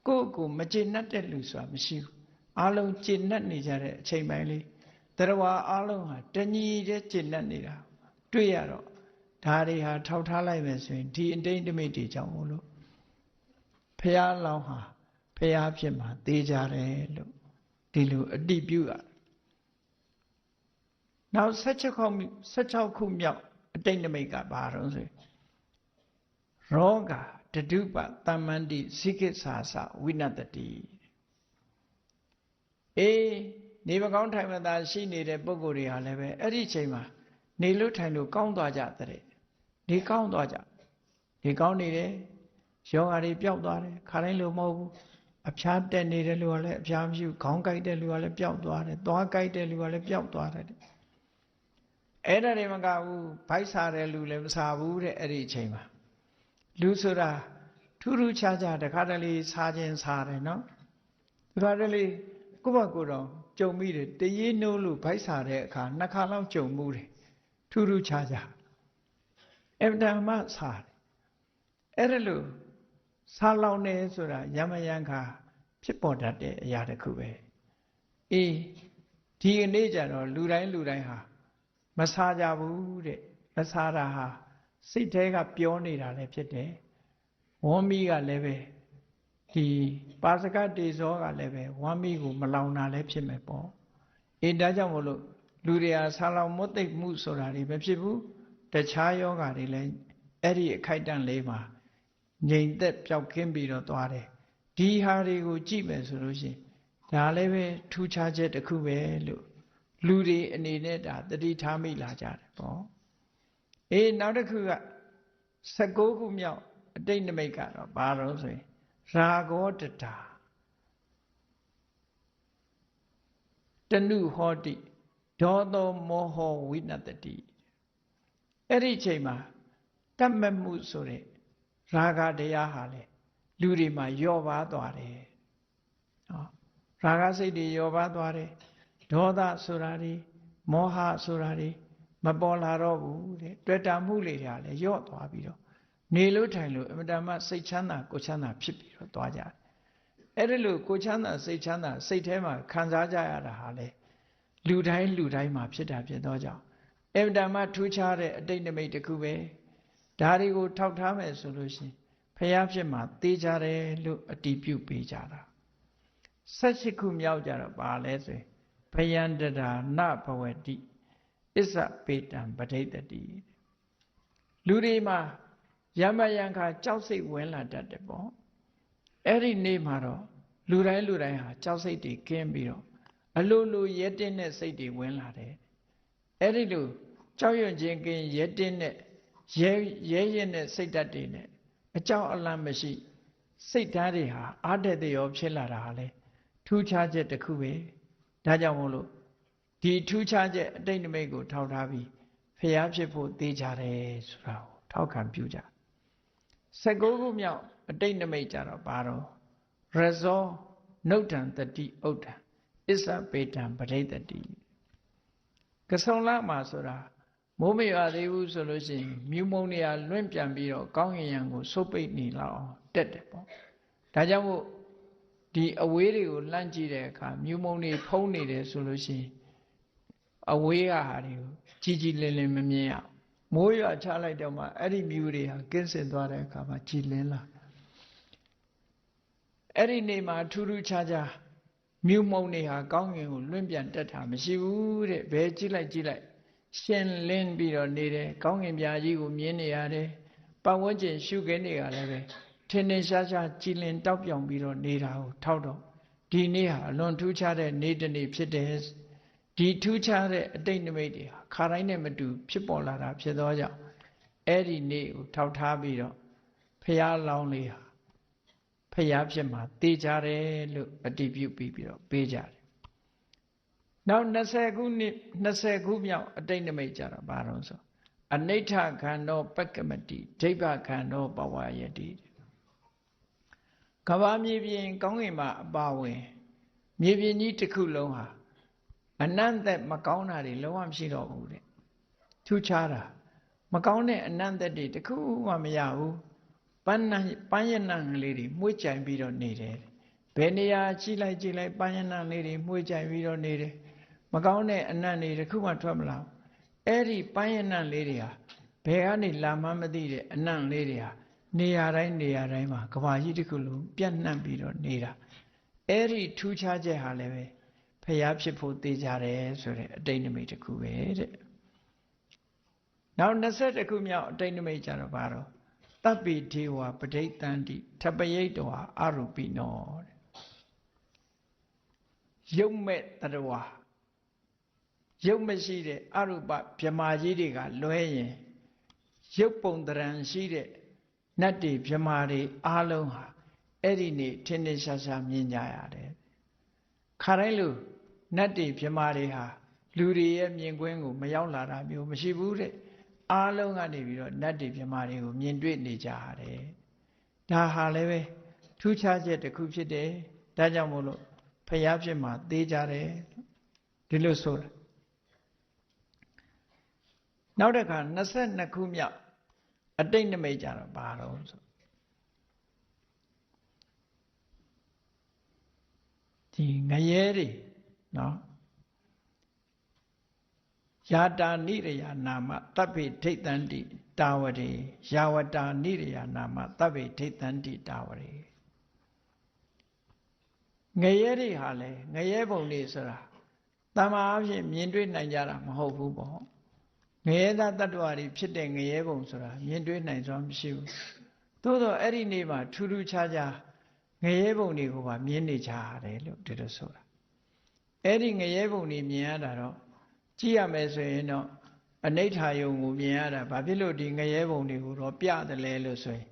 ကိုယ့်ကိုမကျေနပ်တဲ့လူဆိုတာမရှိဘူးအားလုံးကျေနပ်နေကြတဲ့အချိန်ပိုင်းလေးတရားအားလုံးဟာတညီတဲ့ကျေနပ်နေတာတွေ့ရတော့ဒါတွေဟာထောက်ထားလိုက်မယ်ဆိုရင်ဒီအတိတ်ဓမိတ်တွေကြောင့်မို့လို့ဖះလောင်းဟာဖះဖြစ်မှာသိကြတယ်လို့ဒီလိုအတိပြုရနောက်16ခုမြောက်အတိတ်ဓမိတ်ကဘာတော့ဆိုရောဂါတတုပတမ္မန္တိဇိကိသာသဝိနတတိနေမကောင်းထိုင်မသာရှိနေတဲ့ပုဂ္ဂိုလ်တွေဟာလည်းပဲအဲ့ဒီအချိန်မှာနေလို့ထိုင်လို့ကောင်းသွားကြတဲ့နေကောင်းသွားကြနေကောင်းနေတယ်ယောဂါတွေပျောက်သွားတယ်ခါတိုင်းလိုမဟုတ်ဘူးအဖျားတက်နေတဲ့လူကလည်းအဖျားမရှိဘူးခေါင်းကိုက်တဲ့လူကလည်းပျောက်သွားတယ်သွားကိုက်တဲ့လူကလည်းပျောက်သွားတယ်အဲ့ဒါတွေမကဘူးဗိုက်စားတဲ့လူလည်းမစားဘူးတဲ့အဲ့ဒီအချိန်မှာလူဆိုတာထူးထူးခြားခြားတခါတလေစားခြင်းစားတယ်နော်တခါတလေကိုယ့်ဘက်ကိုယ်တော့ကြုံမိတယ်တရေနိုးလို့ဗိုက်စားတဲ့အခါ2ခါလောက်ကြုံမှုတယ်ထူးထူးခြားခြားအဗ္ဗဓမ္မစားတယ်အဲ့ဒါလို့စားလောင်နေဆိုတာယမယံခါဖြစ်ပေါ်တတ်တဲ့အရာတစ်ခုပဲဒီကနေ့ကျတော့လူတိုင်းဟာမစားကြဘူးတဲ့မစားတာဟာစိတ်ထဲကပြောနေတာလည်းဖြစ်တယ်ဝမ်းမီးကလည်းပဲဒီပါစကတေဇောကလည်းပဲဝမ်းမီးကိုမလောင်တာလည်းဖြစ်မယ်ပေါ့ဒါကြောင့်မို့လို့လူတွေဟာဆာလောင်မွတ်သိပ်မှုဆိုတာတွေမဖြစ်ဘူးတခြားယောဂါတွေလည်းအဲ့ဒီအခိုက်အတန့်လေးမှာငြိမ်သက်ပျောက်ကင်းပြီးတော့သွားတယ်ဒီဟာတွေကိုကြည့်မယ်ဆိုလို့ရှိရင်ဒါလည်းပဲထူးခြားချက်တစ်ခုပဲလို့လူတွေအနေနဲ့ဒါတတိထားမိလာကြတယ်ပေါ့နောက်တစ်ခုက16ခုမြောက်အတိတ်နမိတ်ကတော့ဘာလို့ဆိုရင်ရာဂောတတာတနုဟောတိဒေါသောမောဟောဝိနတတိအဲ့ဒီချိန်မှာတတ်မဲ့မှုဆိုတဲ့ရာဂတရားဟာလေလူတွေမှာလျော့ပါသွားတယ်ရာဂစိတ်တွေလျော့ပါသွားတယ်ဒေါသဆိုတာတွေမောဟဆိုတာတွေမပေါ်လာတော့ဘူးတဲ့တွေ့တာမှုတွေဟာလည်းလျော့သွားပြီးတော့နေလို့ထိုင်လို့အမတမစိတ်ချမ်းသာကိုချမ်းသာဖြစ်ပြီးတော့သွားကြတယ်အဲ့ဒါလို့ကိုချမ်းသာစိတ်ချမ်းသာစိတ်ထဲမှာခံစားကြရတာဟာလေလူတိုင်းမှာဖြစ်တာဖြစ်တော့ကြောင့်အမတမထူးခြားတဲ့အတိတ်နမိတ်တစ်ခုပဲ ဒါတွေကိုထောက်ထားမယ်ဆိုလို့ရှိရင်ဖျားဖြစ်မှာသိကြတယ်လို့အတည်ပြုပေးကြတာ18ခုမြောက်ကြတော့ပါလဲဆိုရင်ဘယန္တရာနဘဝတိအစ္ဆပေတံပဋိတ္တိလူတွေမှာယမယံခါကြောက်စိတ်ဝင်လာတတ်တယ်ပေါ့အဲ့ဒီနေ့မှာတော့လူတိုင်းဟာကြောက်စိတ်တွေကင်းပြီးတော့အလိုလိုရဲတင်းတဲ့စိတ်တွေဝင်လာတယ်အဲ့ဒီလိုကြောက်ရွံ့ခြင်းကင်းရဲတင်းတဲ့ရဲရင်တဲ့စိတ်ဓာတ်တွေနဲ့အကြောက်အလန့်မရှိစိတ်ဓာတ်တွေဟာအားတက်တဲ့ရောဖြစ်လာတာဟာလေထူးခြားချက်တစ်ခုပဲဒါကြောင့်မို့လို့ဒီထူးခြားချက်အတိတ်နမိတ်ကိုထောက်ထားပြီးဖျားဖြစ်ဖို့သိကြတယ်ဆိုတာကိုထောက်ခံပြုကြ19ခုမြောက်အတိတ်နမိတ်ကြတော့ဘာတော့ရဇောနုဋ္ဌံတတိဥဒ္ဒံအစ္ဆပေတံပဋိတ္တိကဆုံလမှာဆိုတာမိုးမရွာသေးဘူးဆိုလို့ရှိရင်မြူမုံနေရာလွင့်ပြန်ပြီးတော့ကောင်းကင်ယံကိုဆုပ်ပိတ်နေလောက်အောင်တက်တယ်ပေါ့ဒါကြောင့်မို့ဒီအဝေးတွေကိုလှမ်းကြည့်တဲ့အခါမြူမုံတွေဖုံးနေတယ်ဆိုလို့ရှိရင်အဝေးကဟာတွေကိုကြည်လင်မမြင်ရမိုးရွာချလိုက်တော့မှအဲ့ဒီမြူတွေဟာကင်းစင်သွားတဲ့အခါမှာကြည်လင်လာအဲ့ဒီနေ့မှာထူးထူးခြားခြားမြူမုံတွေဟာကောင်းကင်ကိုလွင့်ပြန်တက်တာမရှိဘူးတဲ့ဘယ်ကြည့်လိုက်ရှင်းလင်းပြီးတော့နေတယ်ကောင်းကင်ပြာကြီးကိုမြင်နေရတယ်ပတ်ဝန်းကျင်ရှုခင်းတွေကလည်းပဲထင်ထင်ရှားရှားကြည်လင်တောက်ပြောင်ပြီးတော့နေတာကိုထောက်တော့ဒီနေ့ဟာအလွန်ထူးခြားတဲ့နေ့တစ်နေ့ဖြစ်တယ်ဒီထူးခြားတဲ့အတိတ်နမိတ်တွေဟာခါတိုင်းနဲ့မတူဖြစ်ပေါ်လာတာဖြစ်သောကြောင့်အဲ့ဒီနေ့ကိုထောက်ထားပြီးတော့ဖျားလောင်းလေးဟာဖျားဖြစ်မှာသိကြတယ်လို့အတည်ပြုပြီးတော့ပေးကြတယ်နောက်20ခုမြောက်အတိတ်နမိတ်ကြတော့ဘာလို့ဆိုအနိဋ္ဌခန္ဓောပက္ကမတိဒိဗ္ဗခန္ဓောပဝယတိကဘာမြေပြင်ကောင်းကင်မှာအပါဝင်မြေပြင်ကြီးတစ်ခုလုံးဟာအနန္တမကောင်းတာတွေလုံးဝမရှိတော့ဘူးတဲ့ထူးခြားတာမကောင်းတဲ့အနန္တတွေတစ်ခုမှမရဘူးပန်းရဏံလေးတွေမှု့ကြိုင်ပြီးတော့နေတယ်ဘယ်နေရာကြည့်လိုက်ပန်းရဏံလေးတွေမှု့ကြိုင်ပြီးတော့နေတယ်မကောင်းတဲ့အနံ့တွေတစ်ခုမှထွက်မလာဘူးအဲ့ဒီပန်းရဏံလေးတွေဟာဘယ်ကနေလာမှမသိတဲ့အနံ့လေးတွေဟာနေရာတိုင်းမှာကဘာကြီးတစ်ခုလုံးပြန့်နှံ့ပြီးတော့နေတာအဲ့ဒီထူးခြားချက်ဟာလည်းပဲဖျားဖြစ်ဖို့သိကြတယ်ဆိုတဲ့အတိတ်နမိတ်တစ်ခုပဲတဲ့နောက်21ခုမြောက်အတိတ်နမိတ်ကြတော့ဘာတော့တပ်ပိဒေဝပဋိသန္တိထပယိတောအရုပိနောတဲ့ရုပ်မဲ့တရဝရုပ်မရှိတဲ့အရူပဗြမာကြီးတွေကလွဲရင်ရုပ်ပုံတရံရှိတဲ့နတ်တွေဗြမာတွေအားလုံးဟာအဲ့ဒီနေ့ထင်ထင်ရှားရှားမြင်ကြရတယ်ခါတိုင်းလူနတ်တွေဗြမာတွေဟာလူတွေရဲ့မြင်ကွင်းကိုမရောက်လာတာမျိုးမရှိဘူးတဲ့အားလုံးကနေပြီးတော့နတ်တွေဗြမာတွေကိုမြင်တွေ့နေကြရတယ်ဒါဟာလည်းပဲထူးခြားချက်တစ်ခုဖြစ်တယ်ဒါကြောင့်မို့လို့ဖျားဖြစ်မှာသိကြတယ်ဒီလိုဆိုတာနောက်တစ်ခါ22ခုမြောက်အတိတ်နမိတ်ကြတော့ဘာတော့ဆိုဒီငရဲတွေနော်ယာတာနိရယနာမတဗ္ဗေဒိဋ္ဌန္တိတာဝရေယာဝတာနိရယနာမတဗ္ဗေဒိဋ္ဌန္တိတာဝရေငရဲတွေဟာလေငရဲဘုံတွေဆိုတာတမ္မာအဖြစ်မြင်တွေ့နိုင်ကြတာမဟုတ်ဘူးပေါ့ငရဲသားတ attva တွေဖြစ်တဲ့ငရဲဘုံဆိုတာမြင်တွေ့နိုင်စွာမရှိဘူးသို့တော့အဲ့ဒီနေ့မှာထူးထူးခြားခြားငရဲဘုံတွေကိုပါမြင်နေကြရတယ်လို့ဒီလိုဆိုတာအဲ့ဒီငရဲဘုံတွေမြင်ရတာတော့ကြည့်ရမယ်ဆိုရင်တော့အနိဋ္ဌာယုံကိုမြင်ရတာဘာဖြစ်လို့ဒီငရဲဘုံတွေကိုတော့ပြတယ်လဲလို့ဆိုရင်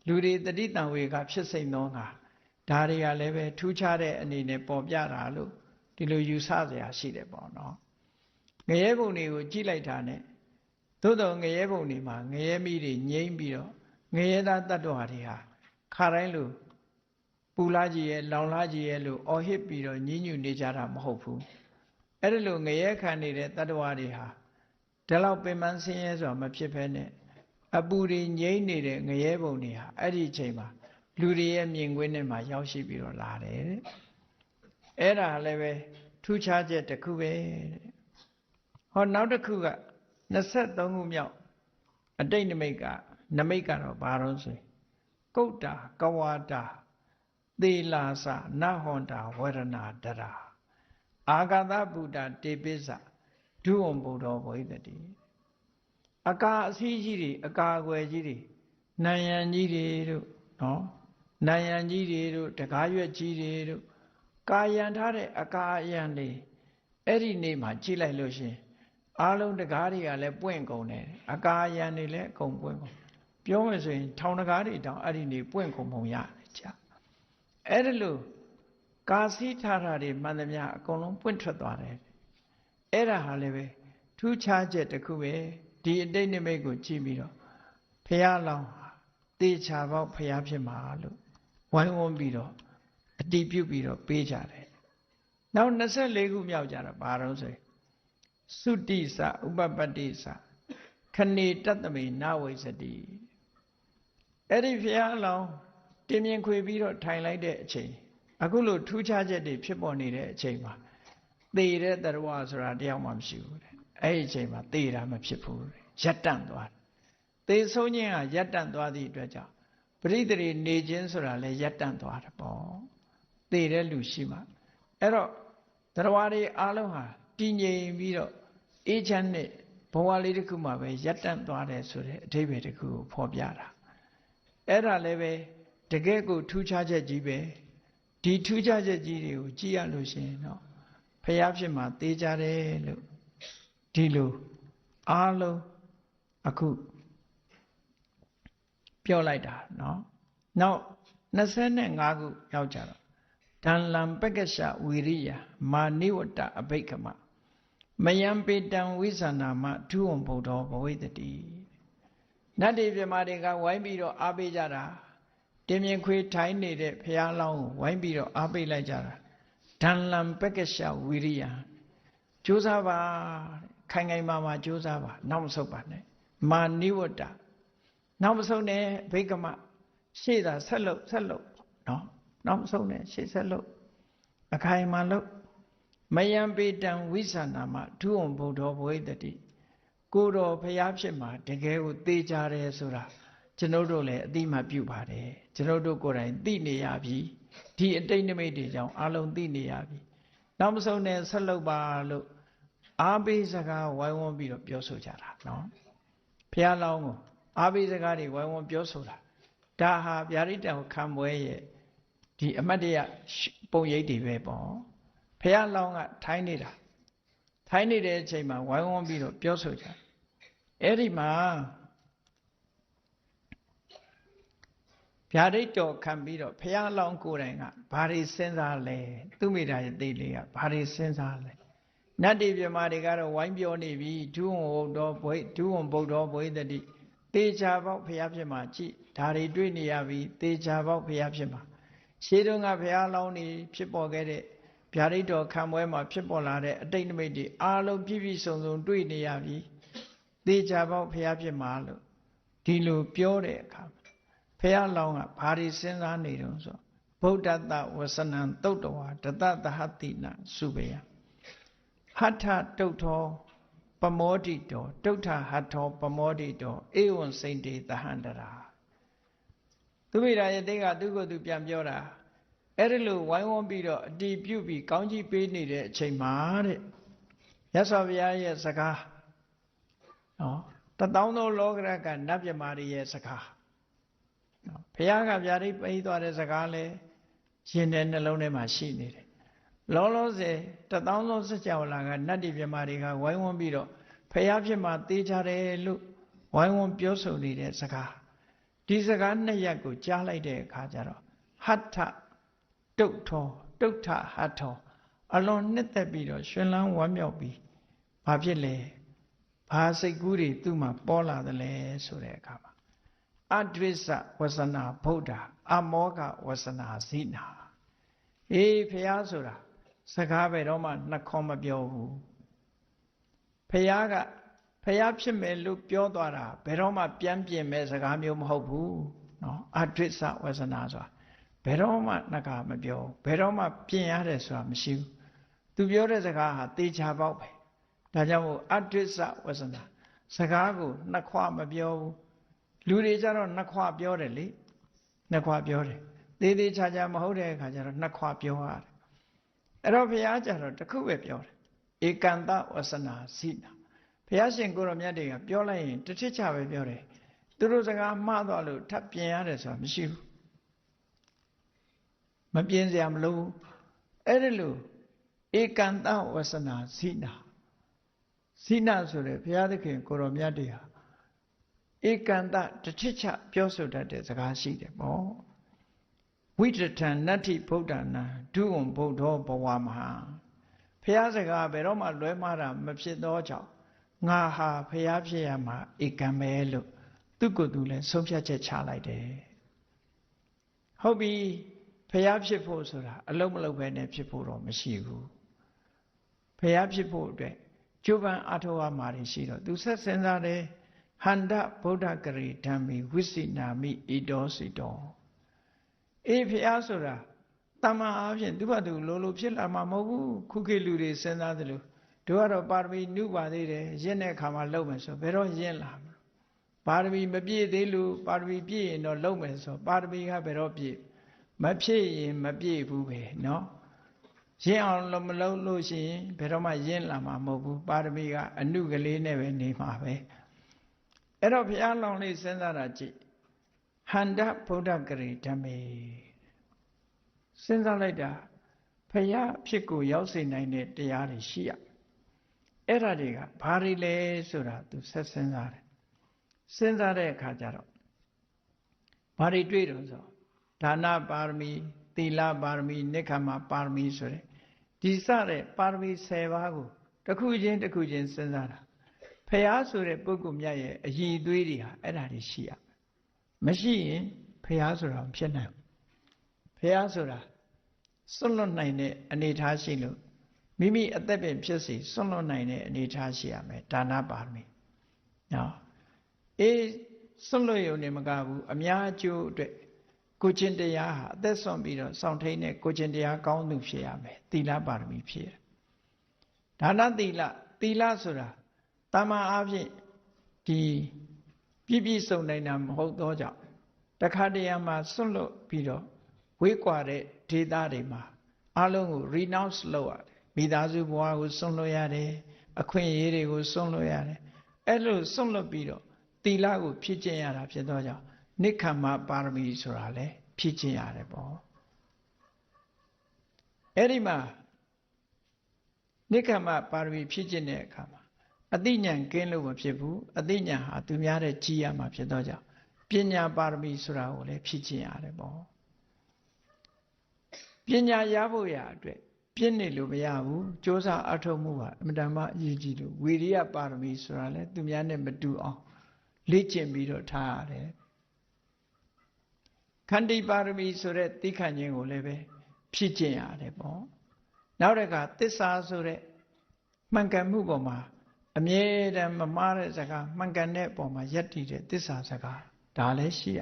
လူတွေတတိတံဝေကဖြစ်စိမ့်သောငါဒါတွေကလည်းပဲထူးခြားတဲ့အနေနဲ့ပေါ်ပြတာလို့ဒီလိုယူဆစရာရှိတယ်ပေါ့နော်ငရဲဘုံတွေကိုကြည့်လိုက်တာနဲ့သို့တော်ငရဲဘုံတွေမှာငရဲမိတွေငြိမ့်ပြီးတော့ငရဲသားတ attva တွေဟာခါတိုင်းလိုပူလာကြီးရဲ့လောင်လာကြီးရဲ့လို့အော်ဟစ်ပြီးတော့ညှဉ်းညူနေကြတာမဟုတ်ဘူးအဲ့ဒါလို့ငရဲခံနေတဲ့တ attva တွေဟာဒီလောက်ပင်ပန်းဆင်းရဲစွာမဖြစ်ဘဲနဲ့အပူတွေငြိမ့်နေတဲ့ငရဲဘုံတွေဟာအဲ့ဒီအချိန်မှာလူတွေရဲ့မြင်ကွင်းထဲမှာရောက်ရှိပြီးတော့လာတယ်တဲ့အဲ့ဒါလည်းပဲထူးခြားချက်တစ်ခုပဲတဲ့ဟောနောက်တစ်ခုက23ခုမြောက်အတိတ်နမိတ်က နမိတ်ကတော့ဘာလို့ဆိုကုတ်တာကဝါတာသေလာစနဟွန်တာဝရဏတရာအာဂတဗုဒ္ဓတေပိစဒုဝံဘုဒ္ဓဝိသတိအကာအစည်းကြီးတွေအကာအကွယ်ကြီးတွေနံရံကြီးတွေတို့နော်နံရံကြီးတွေတို့တကားရွက်ကြီးတွေတို့ကာယံထားတဲ့အကာအယံတွေအဲ့ဒီနေ့မှာကြည့်လိုက်လို့ရှင်အားလုံးတကားတွေကလည်းပွင့်ကုန်တယ်အကာအယံတွေလည်းအကုန်ပွင့်ကုန်ပြောမယ်ဆိုရင်ထောင်တကားတွေတောင်အဲ့ဒီနေ့ပွင့်ကုန်ပုံရတယ်ကြာအဲ့ဒါလို့ကာစီထားတာတွေမှန်သမျှအကုန်လုံးပွင့်ထွက်သွားတယ်အဲ့ဒါဟာလည်းပဲထူးခြားချက်တစ်ခုပဲဒီအတိတ်နိမိတ်ကိုကြည့်ပြီးတော့ဘုရားလောင်းတေချာပေါက်ဘုရားဖြစ်မှာလို့ဝိုင်းဝန်းပြီးတော့အတည်ပြုပြီးတော့ပေးကြတယ်နောက်24ခုမြောက်ကြတာဘာလို့ဆိုသုတိစဥပပတ္တိစခဏေတတ္တမေနဝိစတိအဲ့ဒီဘုရားလောင်းတင်မြင်ခွေပြီးတော့ထိုင်လိုက်တဲ့အချိန်အခုလိုထူးခြားချက်တွေဖြစ်ပေါ်နေတဲ့အချိန်မှာသေတဲ့တရဝဆိုတာတယောက်မှမရှိဘူးတဲ့အဲ့ဒီအချိန်မှာသေတာမဖြစ်ဘူးတဲ့ရပ်တန့်သွားတယ်သေဆုံးခြင်းဟာရပ်တန့်သွားသည့်အတွက်ကြောင့်ပရိသေနေခြင်းဆိုတာလည်းရပ်တန့်သွားတယ်ပေါ့သေတဲ့လူရှိမှအဲ့တော့တရဝတွေအားလုံးဟာတည်ငြိမ်ပြီးတော့အေးချမ်းတဲ့ဘဝလေးတစ်ခုမှပဲရပ်တန့်သွားတယ်ဆိုတဲ့အဓိပ္ပာယ်တစ်ခုကိုဖော်ပြတာအဲ့ဒါလည်းပဲတကယ်ကိုထူးခြားချက်ကြီးပဲဒီထူးခြားချက်ကြီးတွေကိုကြည့်ရလို့ရှိရင်တော့ဖျားဖြစ်မှာသိကြတယ်လို့ဒီလိုအားလုံးအခုပြောလိုက်တာเนาะနောက်25ခုရောက်ကြတော့ဒံလံပက္ကရှဝီရိယမာနိဝတ္တအဘိက္ခမမယံပေတံဝိသနာမဒုဝံဘုဒ္ဓဘဝိတတိနတ်တွေပြမာတွေကဝိုင်းပြီးတော့အားပေးကြတာတင်မြင်ခွေထိုင်းနေတဲ့ဘုရားလောင်းကိုဝိုင်းပြီးတော့အားပေးလိုက်ကြတာဒံလံပက္ကရှဝီရိယကြိုးစားပါခိုင်ခိုင်မာမာကြိုးစားပါနောက်မဆုတ်ပါနဲ့မာနိဝတ္တနောက်မဆုတ်နဲ့ဘိက္ခမရှေ့သာဆက်လုပ်နော်နောက်မဆုတ်နဲ့ရှေ့ဆက်လုပ်အခိုင်မာလုပ်မယံပေတံဝိသနာမဒုဝံဘုဒ္ဓဘဝိတတိကိုတော်ဘုရားဖြစ်မှာတကယ်ကိုသိကြတယ်ဆိုတာကျွန်ုပ်တို့လည်းအတိမပြုပါတယ်ကျွန်ုပ်တို့ကိုယ်တိုင်သိနေရပြီဒီအတိတ်နိမိတ်တွေကြောင့်အလုံးသိနေရပြီနောက်မဆုံးနဲ့ဆက်လုပ်ပါလို့အားပေးစကားဝိုင်းဝန်းပြီးတော့ပြောဆိုကြတာနော်ဘုရားလောင်းကိုအားပေးစကားတွေဝိုင်းဝန်းပြောဆိုတာဒါဟာဗျာဒိတံခံပွဲရဲ့ဒီအမတ်တရပုံရိပ်တွေပဲပေါ့ဘုရားလောင်းကထိုင်းနေတဲ့အချိန်မှာဝိုင်းဝန်းပြီးတော့ပြောဆိုကြအဲ့ဒီမှာဗျာဒိတ်တော်ခံပြီးတော့ဘုရားလောင်းကိုယ်တိုင်ကဘာတွေစဉ်းစားလဲသူမိတာရဲ့သိလေးကဘာတွေစဉ်းစားလဲနတ်တွေပြမာတွေကတော့ဝိုင်းပြောနေပြီဒုဝံဘုဒ္ဓဘဝိတတိတေချာပေါက်ဘုရားဖြစ်မှာကြည်ဒါတွေတွေ့နေရပြီတေချာပေါက်ဘုရားဖြစ်မှာရှေးတုန်းကဘုရားလောင်းနေဖြစ်ပေါ်ခဲ့တဲ့ဗျာဒိတ်တော်ခံပွဲမှာဖြစ်ပေါ်လာတဲ့အတိတ်နိမိတ်တွေအားလုံးပြည့်ပြည့်စုံစုံတွေ့နေရပြီတေချာပေါက်ဘုရားဖြစ်မှာလို့ဒီလိုပြောတဲ့အခါဘုရားလောင်းကဘာတွေစဉ်းစားနေတုံးဆိုဗုဒ္ဓတ္တဝဆနံသုတ်တဝါတတသဟတိနစုပေယဟဋ္ဌတုတ်ထောပမောတိတောတုတ်ထဟဋ္ဌောပမောတိတောဧဝံစိန်တေသဟန္တရာသူမိတာရဲ့တိကသူ့ကိုယ်သူပြန်ပြောတာအဲ့ဒီလိုဝိုင်းဝန်းပြီးတော့အတီးပြုတ်ပြီးကောင်းကြီးပေးနေတဲ့အချိန်မှာတဲ့မြတ်စွာဘုရားရဲ့စကားနော်တသောသောလောကရကနတ်မြမာတွေရဲ့စကားဘုရားကဗျာဒိတ်ပေးသွားတဲ့စကားလဲရှင်တဲ့နှလုံးထဲမှာရှိနေတယ်လောလောဆယ်တသောသောစကြဝဠာကနတ်တွေမြမာတွေကဝိုင်းဝန်းပြီးတော့ဘုရားဖြစ်မှာသိကြတယ်လို့ဝိုင်းဝန်းပြောဆိုနေတဲ့စကားဒီစကားနှစ်ရပ်ကိုကြားလိုက်တဲ့အခါကျတော့ဟဋ္ဌတုတ်ထောတုတ်ထဟဋ္ဌောအလွန်နှစ်သက်ပြီးတော့ရှင်လန်းဝမ်းမြောက်ပြီးဘာဖြစ်လဲဘာစိတ်ကူးတွေသူ့မှာပေါ်လာတယ်လဲဆိုတဲ့အခါမှာအဒွိစ္စဝဆနာဗုဒ္ဓအမောကဝဆနာဇိနာအေးဖះဆိုတာစကားပဲတော့မှနှခေါ်မပြောဘူးဖះကဖះဖြစ်မယ်လို့ပြောသွားတာဘယ်တော့မှပြန်ပြင်မဲ့စကားမျိုးမဟုတ်ဘူးနော်အဒွိစ္စဝဆနာဆိုတာဘယ်တော့မှနှကားမပြောဘယ်တော့မှပြင်ရတယ်ဆိုတာမရှိဘူးသူပြောတဲ့စကားဟာသေချာပေါက်ပဲဒါကြောင့်မို့အဒွိစ္စဝဆနာစကားကိုနှခွမပြောဘူး လူတွေကြတော့နှစ်ခွပြောတယ်လေနှစ်ခွပြောတယ်သေးသေးချာချာမဟုတ်တဲ့အခါကျတော့နှစ်ခွပြောရတယ်အဲ့တော့ဘုရားကျတော့တစ်ခုပဲပြောတယ်ဧကန္တဝဆနာစိနာဘုရားရှင်ကိုရောမြတ်တွေကပြောလိုက်ရင်တစ်ထစ်ချပဲပြောတယ်သူတို့စကားမှားသွားလို့ထပ်ပြင်ရတယ်ဆိုတာမရှိဘူးမပြင်စရာမလိုအဲ့ဒါလို့ဧကန္တဝဆနာစိနာစိနာဆိုတဲ့ဘုရားသခင်ကိုရောမြတ်တွေဟာဧကန္တတစ်ထစ်ချပြောဆိုတတ်တဲ့စကားရှိတယ်ပေါ့ဝိတထံနတ္ထိဗုဒ္ဓနာဒုဝံဗုဒ္ဓောဘဝမဟာဘုရားစကားဘယ်တော့မှလွဲမှားတာမဖြစ်သောကြောင့်ငါဟာဘုရားဖြစ်ရမှာဧကံပဲလို့သူ့ကိုယ်သူလည်းဆုံးဖြတ်ချက်ချလိုက်တယ်ဟုတ်ပြီဘုရားဖြစ်ဖို့ဆိုတာအလုံးမလုံးပဲနဲ့ဖြစ်ဖို့တော့မရှိဘူးဘုရားဖြစ်ဖို့အတွက်ကျိုးပန်းအထောက်အမှာတွေရှိတော့သူဆက်စဉ်းစားတယ်ဟန္တဗုဒ္ဓဂရိဓမ္မိဝိစိနာမိဣတောစိတောအေးဘုရားဆိုတာတမန်အားဖြင့်သူ့ဘာသူလိုဖြစ်လာမှာမဟုတ်ဘူးခုခေတ်လူတွေစဉ်းစားသလိုတို့ကတော့ပါရမီနုပါသေးတယ်ရင့်တဲ့အခါမှာလုပ်မယ်ဆိုဘယ်တော့ရင့်လာမလဲပါရမီမပြည့်သေးလို့ပါရမီပြည့်ရင်တော့လုပ်မယ်ဆိုပါရမီကဘယ်တော့ပြည့်မဖြည့်ရင်မပြည့်ဘူးပဲเนาะရင့်အောင်မလုပ်လို့ရှိရင်ဘယ်တော့မှရင့်လာမှာမဟုတ်ဘူးပါရမီကအနုကလေးနဲ့ပဲနေမှာပဲအဲ့တော့ဘုရားလောင်းလေးစဉ်းစားတာကြည့်ဟန္တဗုဒ္ဓဂရိဓမ္မေစဉ်းစားလိုက်တာဘုရားဖြစ်ကိုရောက်စေနိုင်တဲ့တရားတွေရှိရအဲ့ဒါတွေကဘာတွေလဲဆိုတာသူဆက်စဉ်းစားတယ်စဉ်းစားတဲ့အခါကျတော့ဘာတွေတွေ့တော့ဆိုဒါနပါရမီသီလပါရမီနိက္ခမပါရမီဆိုတဲ့ဒီစတဲ့ပါရမီ10ပါးကိုတစ်ခုချင်းတစ်ခုချင်းစဉ်းစားတာဘုရားဆိုတဲ့ပုဂ္ဂိုလ်မြတ်ရဲ့အရည်အသွေးတွေဟာအဲ့ဒါတွေရှိရမရှိရင်ဘုရားဆိုတာမဖြစ်နိုင်ဘူးဘုရားဆိုတာစွန့်လွတ်နိုင်တဲ့အနေအထားရှိလို့မိမိအသက်ပင်ဖြစ်စီစွန့်လွတ်နိုင်တဲ့အနေအထားရှိရမယ်ဒါနပါရမီနော်စွန့်လွတ်ရုံနဲ့မကဘူးအများအကျိုးအတွက်ကိုချင်းတရားဟာအသက်ဆုံးပြီးတော့စောင့်ထိန်တဲ့ကိုချင်းတရားကောင်းသူဖြစ်ရမယ်သီလပါရမီဖြစ်ရဒါနသီလဆိုတာတမန်အားဖြင့်ဒီပြည့်စုံနိုင်တာမဟုတ်သောကြောင့်တခါတရံမှာစွန့်လွတ်ပြီးတော့ဝေးကွာတဲ့ဒေသတွေမှာအလုံးကို renounce လုပ်ရတယ်မိသားစုဘဝကိုစွန့်လွတ်ရတယ်အခွင့်အရေးတွေကိုစွန့်လွတ်ရတယ်အဲ့လိုစွန့်လွတ်ပြီးတော့သီလကိုဖြည့်ကျင့်ရတာဖြစ်သောကြောင့်နိက္ခမပါရမီဆိုတာလေဖြည့်ကျင့်ရတယ်ပေါ့အဲ့ဒီမှာနိက္ခမပါရမီဖြည့်ကျင့်တဲ့အခါမှာအသိဉာဏ်ကင်းလို့မဖြစ်ဘူးအသိဉာဏ်ဟာသူများတဲ့ကြီးရမှာဖြစ်သောကြောင့်ပညာပါရမီဆိုတာကိုလည်းဖြည့်ကျင့်ရတယ်ပေါ့ပညာရဖို့ရအတွက်ပြည့်နေလို့မရဘူးစ조사အထောက်မှုဟာအမှန်တမ်းအရေးကြီးလို့ဝိရိယပါရမီဆိုတာလည်းသူများနဲ့မတူအောင်လေ့ကျင့်ပြီးတော့ထားရတယ်ခန္တီပါရမီဆိုတဲ့သိခံခြင်းကိုလည်းပဲဖြည့်ကျင့်ရတယ်ပေါ့နောက်တစ်ခါသစ္စာဆိုတဲ့မှန်ကန်မှုပေါ်မှာအမြဲတမ်းမမှားတဲ့စကားမှန်ကန်တဲ့ပုံမှာယက်တည်တဲ့သစ္စာစကားဒါလည်းရှိရ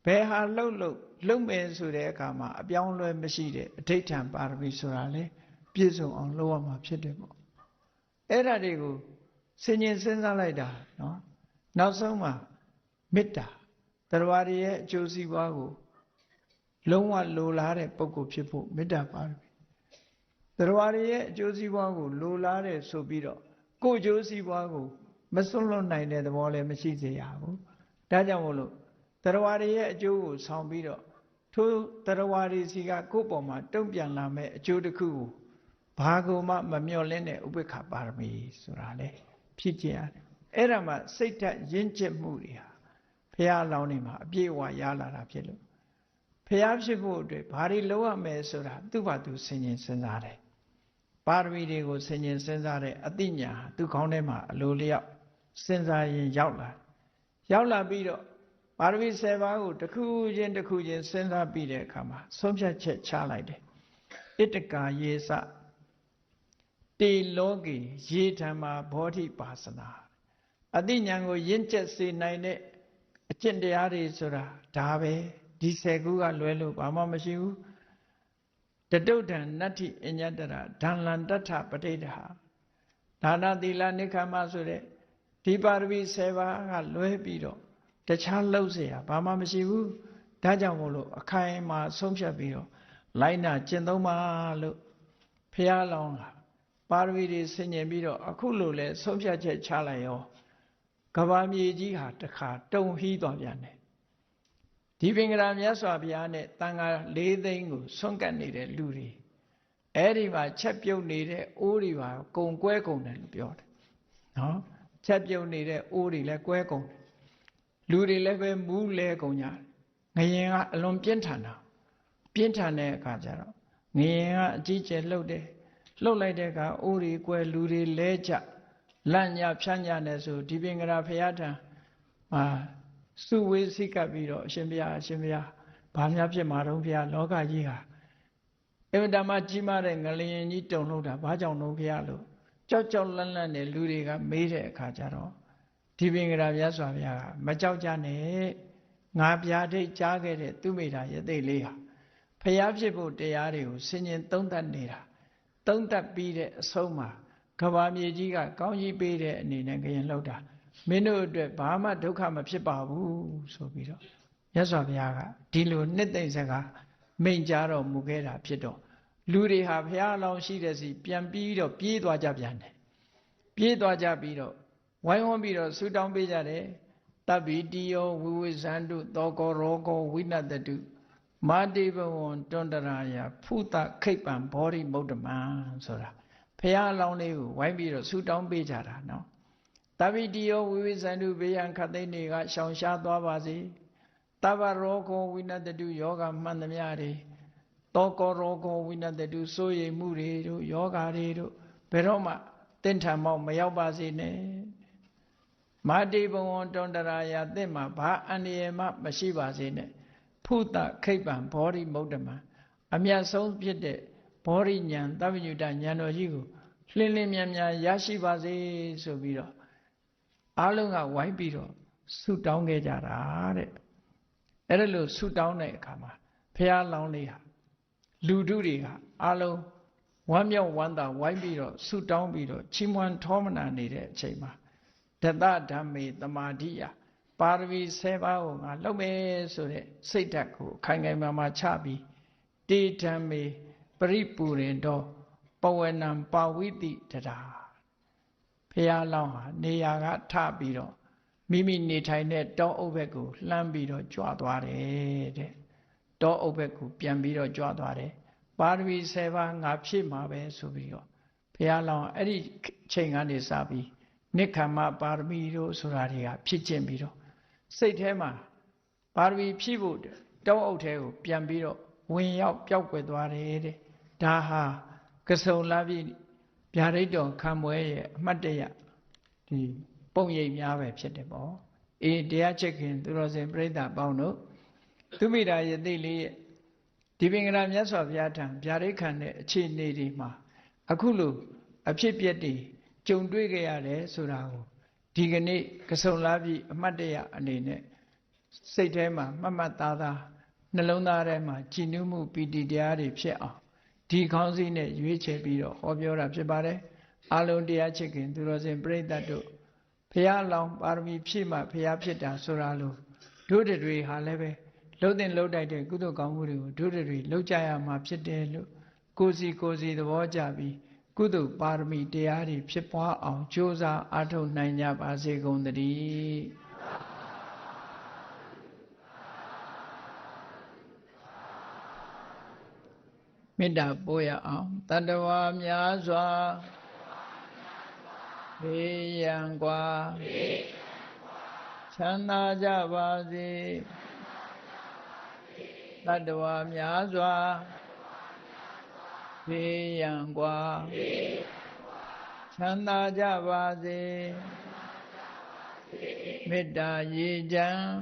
ဘယ်ဟာလုံမယ်ဆိုတဲ့အခါမှာအပြောင်းလဲမရှိတဲ့အဋိဋ္ဌံပါရမီဆိုတာလေပြည့်စုံအောင်လုပ်ရမှာဖြစ်တယ်ပေါ့အဲ့ဒါတွေကိုဆင်ញင်စဉ်းစားလိုက်တာနော်နောက်ဆုံးမှာမေတ္တာတရားတွေရဲ့အကျိုးစီးပွားကိုလုံးဝလိုလားတဲ့ပုဂ္ဂိုလ်ဖြစ်ဖို့မေတ္တာပါရမီတရားတွေရဲ့အကျိုးစီးပွားကိုလိုလားတဲ့ဆိုပြီးတော့ကိုယ်အကျိုးစီးပွားကိုမစွန့်လွတ်နိုင်တဲ့သဘောလည်းမရှိစေရဘူးဒါကြောင့်မို့လို့တရားတွေရဲ့အကျိုးကိုဆောင်ပြီးတော့ထိုတရားတွေစီကကိုယ့်ပေါ်မှာတုံ့ပြန်လာမဲ့အကျိုးတစ်ခုကိုဘာကိုမှမမျှော်လင့်တဲ့ဥပိ္ပခပါရမီဆိုတာလေဖြစ်ကြရတယ်အဲ့ဒါမှစိတ်ဓာတ်ရင့်ကျက်မှုတွေဟာဘုရားအလောင်းတွေမှာအပြည့်အဝရလာတာဖြစ်လို့ဘုရားဖြစ်ဖို့အတွက်ဘာတွေလုပ်ရမယ်ဆိုတာသူ့ဘာသူဆင်ញင်စဉ်းစားတယ်ပါရမီတွေကိုဆင်ញင်စဉ်းစားတဲ့အသိဉာဏ်သူ့ခေါင်းထဲမှာအလိုလျောက်စဉ်းစားရင်ရောက်လာပြီးတော့ပါရမီ10ပါးကိုတစ်ခုချင်းတစ်ခုချင်းစဉ်းစားပြီးတဲ့အခါမှာဆုံးဖြတ်ချက်ချလိုက်တယ်ဣတကာယေစတေလောကေယေဓမ္မာဘောဓိပါစနာအသိဉာဏ်ကိုရင့်ကျက်စေနိုင်တဲ့အကျင့်တရားတွေဆိုတာဒါပဲဒီ10ခုကလွဲလို့ဘာမှမရှိဘူးတတုဒ္ဒံနတ္ထိအညတရဒံလန္တထပဋိဋ္ဌာဒါနသီလနိက္ခမဆိုတဲ့ ဒီပါရမီ7ပါးကလွဲပြီးတော့တခြားလှုပ်เสียဘာမှမရှိဘူးဒါကြောင့်မို့လို့အခိုင်အမာဆုံးဖြတ်ပြီးတော့လိုက်နာကျင့်သုံးပါလို့ဘုရားလောင်းကပါရမီတွေဆင်ញင်ပြီးတော့အခုလိုလဲဆုံးဖြတ်ချက်ချလိုက်ရောကဘာမြေကြီးဟာတခါတုံဟီးသွားပြန်တယ်ဒီပင်ကရာမြတ်စွာဘုရားနဲ့တန်ခါ4 သိန်းကိုဆွန့်ကပ်နေတဲ့လူတွေအဲ့ဒီမှာချက်ပြုတ်နေတဲ့အိုးတွေပါကုံကွဲကုန်တယ်လို့ပြောတယ်နော်ချက်ပြုတ်နေတဲ့အိုးတွေလည်းကွဲကုန်တယ်လူတွေလည်းပဲမူးလဲကုန်ကြတယ်ငရင်ကအလွန်ပြင်းထန်တာပြင်းထန်တဲ့အခါကျတော့ငရင်ကအကြီးကျယ်လှုပ်တယ်လှုပ်လိုက်တဲ့အခါအိုးတွေကွဲလူတွေလဲကြလန့်ညာဖြန့်ညာနဲ့ဆိုဒီပင်ကရာဘုရားထံစုဝေးစိတ်ကပ်ပြီးတော့အရှင်ဘုရားဘာများဖြစ်မှာတော့ဘုရားလောကကြီးဟာအမှန်တမ်းကြီးမားတဲ့ငလျင်ကြီးတုန်လှုပ်တာဘာကြောင့်တော့ဘုရားလို့ကြောက်လန့်နဲ့လူတွေကမေးတဲ့အခါကျတော့ဒီပင်ကရာမြတ်စွာဘုရားကမကြောက်ကြနဲ့ငါပြာဒိတ်ကြားခဲ့တဲ့သူမိတာရသိလေးဟာဘုရားဖြစ်ဖို့တရားတွေကိုဆင်ញင်သုံးသပ်နေတာသုံးသပ်ပြီးတဲ့အဆုံးမှာကဘာမြေကြီးကကောင်းကြီးပေးတဲ့အနေနဲ့ငရင်လှုပ်တာမင်းတို့အတွက်ဘာမှဒုက္ခမဖြစ်ပါဘူးဆိုပြီးတော့မြတ်စွာဘုရားကဒီလိုနှစ်သိမ့်စကားမိန့်ကြားတော်မူခဲ့တာဖြစ်တော့လူတွေဟာဘုရားအလောင်းရှိတဲ့စီပြန်ပြီးတော့ပြေးသွားကြပြန်တယ်ပြေးသွားကြပြီးတော့ဝိုင်းဝန်းပြီးတော့ဆုတောင်းပေးကြတယ်တဗ္ဗိတိယောဝိဝိဇန္တုသောကောရောကောဝိနတတုမာတိဘဝံတွန္တရာယဖုတခိပ္ပံဘောရိမုဒ္ဓမံဆိုတာဘုရားအလောင်းလေးကိုဝိုင်းပြီးတော့ဆုတောင်းပေးကြတာနော်တဗ္ဗိတိယောဝိဝိဇန္တုဘေးရန်ခတ်သိမ်းတွေကရှောင်ရှားသွားပါစေတဗ္ဗရောကောဝိနတတုယောဂမှန်သမျှတွေသောကောရောကောဝိနတတုစိုးရိမ်မှုတွေတို့ယောဂတွေတို့ဘယ်တော့မှတင့်ထံမောက်မရောက်ပါစေနဲ့မာတိဘဝံတွန္တရာယသင့်မှာဘာအန္တရာယ်မှမရှိပါစေနဲ့ဖုတခိပ္ပံဘောရိမုဒ္ဓမံအမြတ်ဆုံးဖြစ်တဲ့ဘောရိဉာဏ်သဗ္ဗညုတဉာဏ်တော်ကြီးကိုလင်းလင်းမြန်မြန်ရရှိပါစေဆိုပြီးတော့အားလုံးကဝိုင်းပြီးတော့ဆုတောင်းခဲ့ကြတာတဲ့အဲ့ဒါလို့ဆုတောင်းတဲ့အခါမှာဘုရားလောင်းလေးဟာလူထုတွေကအားလုံးဝမ်းမြောက်ဝမ်းသာဝိုင်းပြီးတော့ဆုတောင်းပြီးတော့ချီးမွမ်းထောမနာနေတဲ့အချိန်မှာဒတဓမ္မေတမာဓိယပါရမီ7ပါးကိုငါလုပ်မယ်ဆိုတဲ့စိတ်ဓာတ်ကိုခိုင်ခိုင်မာမာချပြီးတေဓမ္မေပရိပူရင်တော့ပဝေနံပါဝိတိတရာဘုရားလောင်းဟာနေရာကထပြီးတော့မိမိနေထိုင်တဲ့တောအုပ်ဘက်ကိုလှမ်းပြီးတော့ကြွသွားတယ်တဲ့တောအုပ်ဘက်ကိုပြန်ပြီးတော့ကြွသွားတယ်ပါရမီ7ပါးငါဖြည့်မှာပဲဆိုပြီးတော့ဘုရားလောင်းအဲ့ဒီချိန်ကနေစပြီးနိက္ခမပါရမီတို့ဆိုတာတွေကဖြစ်ကျင်ပြီးတော့စိတ်ထဲမှာပါရမီဖြည့်ဖို့တောအုပ်ထဲကိုပြန်ပြီးတော့ဝင်ရောက်ပျောက်ကွယ်သွားတယ်တဲ့ဒါဟာကစုံလာပြီဗျာဒိတ်တော်ခံပွဲရဲ့အမှတ်တရဒီပုံရိပ်များပဲဖြစ်တယ်ပေါ့အေးတရားချစ်ခင်သူတော်စင်ပြိဿပေါင်းတို့သူမိတာယသိလေးရဲ့ဒီပင်ကရာမြတ်စွာဘုရားထံဗျာဒိတ်ခံတဲ့အခြေအနေတွေမှာအခုလိုအဖြစ်ပြက်တွေကြုံတွေ့ခဲ့ရတယ်ဆိုတာကိုဒီကနေ့ကစုံလာပြီအမှတ်တရအနေနဲ့စိတ်ထဲမှာမှတ်သားသားနှလုံးသားထဲမှာကြည်နူးမှုပီတိတရားတွေဖြစ်အောင်ဒီခေါင်းစည်းနဲ့ရွေးချယ်ပြီးတော့ဟောပြောတာဖြစ်ပါတယ်အလုံးတရားချစ်ခင်သူတော်စင်ပြိဿတို့ဘုရားလောင်းပါရမီဖြည့်မှဘုရားဖြစ်တာဆိုတာလို့တို့တွေဟာလည်းပဲလှုပ်တဲ့လှုပ်တိုက်တဲ့ကုသိုလ်ကောင်းမှုတွေကိုတို့တွေလှုပ်ကြရမှာဖြစ်တယ်လို့ကိုယ်စီသဘောကျပြီးကုသိုလ်ပါရမီတရားတွေဖြစ်ပွားအောင်ကြိုးစားအားထုတ်နိုင်ကြပါစေကုန်သတည်းမေတ္တာပို့ရအောင်တတ္တဝါများစွာဘေးရန်กว่าချမ်းသာကြပါစေတတ္တဝါများစွာဘေးရန်กว่าချမ်းသာကြပါစေမေတ္တာရေချမ်း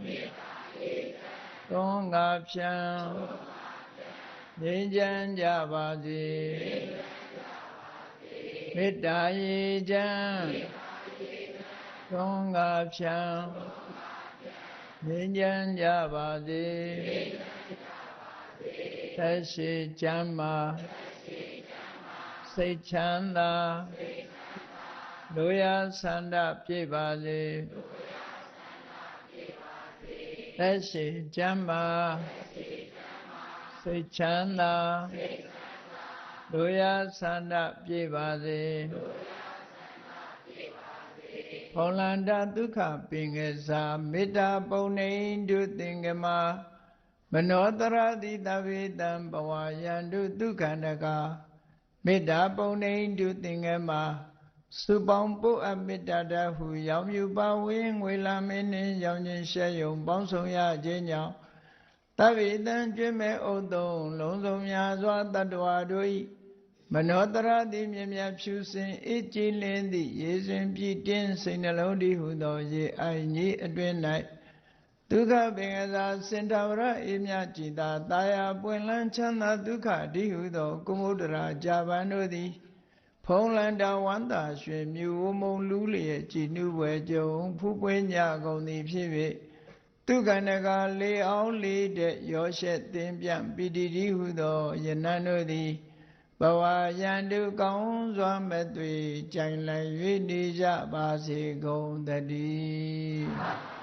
သွန်ငါဖြံငြိမ်းချမ်းကြပါစေမေတ္တာရေချမ်းသွန်ငါဖြံငြိမ်းချမ်းကြပါစေသက်ရှိချမ်းသာစိတ်ချမ်းသာ လိုရာဆန္ဒပြည့်ပါစေသက်ရှိကျမ်းမာစိတ်ချမ်းသာလိုရာဆန္ဒပြည့်ပါစေဖောလန္တဒုက္ခပင်ကစားမေတ္တာပုံနေတုသင်္ကမမနောတရတိတဝေတံဘဝယန္တုဒုက္ခန္တကမေတ္တာပုံနေတုသင်္ကမစုပေါင်းပုအမေတ္တာတဟုရောင်မြူပါဝင်းငွေလာမင်းနှင့်ရောင်ခြင်းရှဲယုံပေါင်းဆောင်ရခြင်းကြောင့်တဝေတံကျွမ်းမဲ့ဥသုံးလုံးစုံများစွာတတ္တဝါတို့၏မနောတရတိမြမြဖြူစင်အေးကြည်လင်းသည့်ရေစဉ်ပြည့်တင်းစိတ်နှလုံးတည်ဟုသောရေအိုင်ကြီးအတွင်၌ဒုက္ခပင်ကစားစင်တာဝရအေးမြကြည်သာတာယာပွင့်လန်းချမ်းသာဒုက္ခတည်ဟုသောကုမုဒ္ဒရာဂျာပန်တို့သည်ဖုံးလန္တာဝန္တာရွှင်မြူဝမုံလူးလျက်ကြည်နုဘွယ်ကြုံဖူးပွေးညကုန်သည်ဖြစ်၍ဒုက္ခန္တကလေအောင်လေးတဲ့ရောရှက်သင်ပြပိတိတိဟုသောယနံတို့သည်ဘဝယန္တုကောင်းစွာမဲ့သွေကြိုင်လိုက်၍နေကြပါစေကုန်တည်း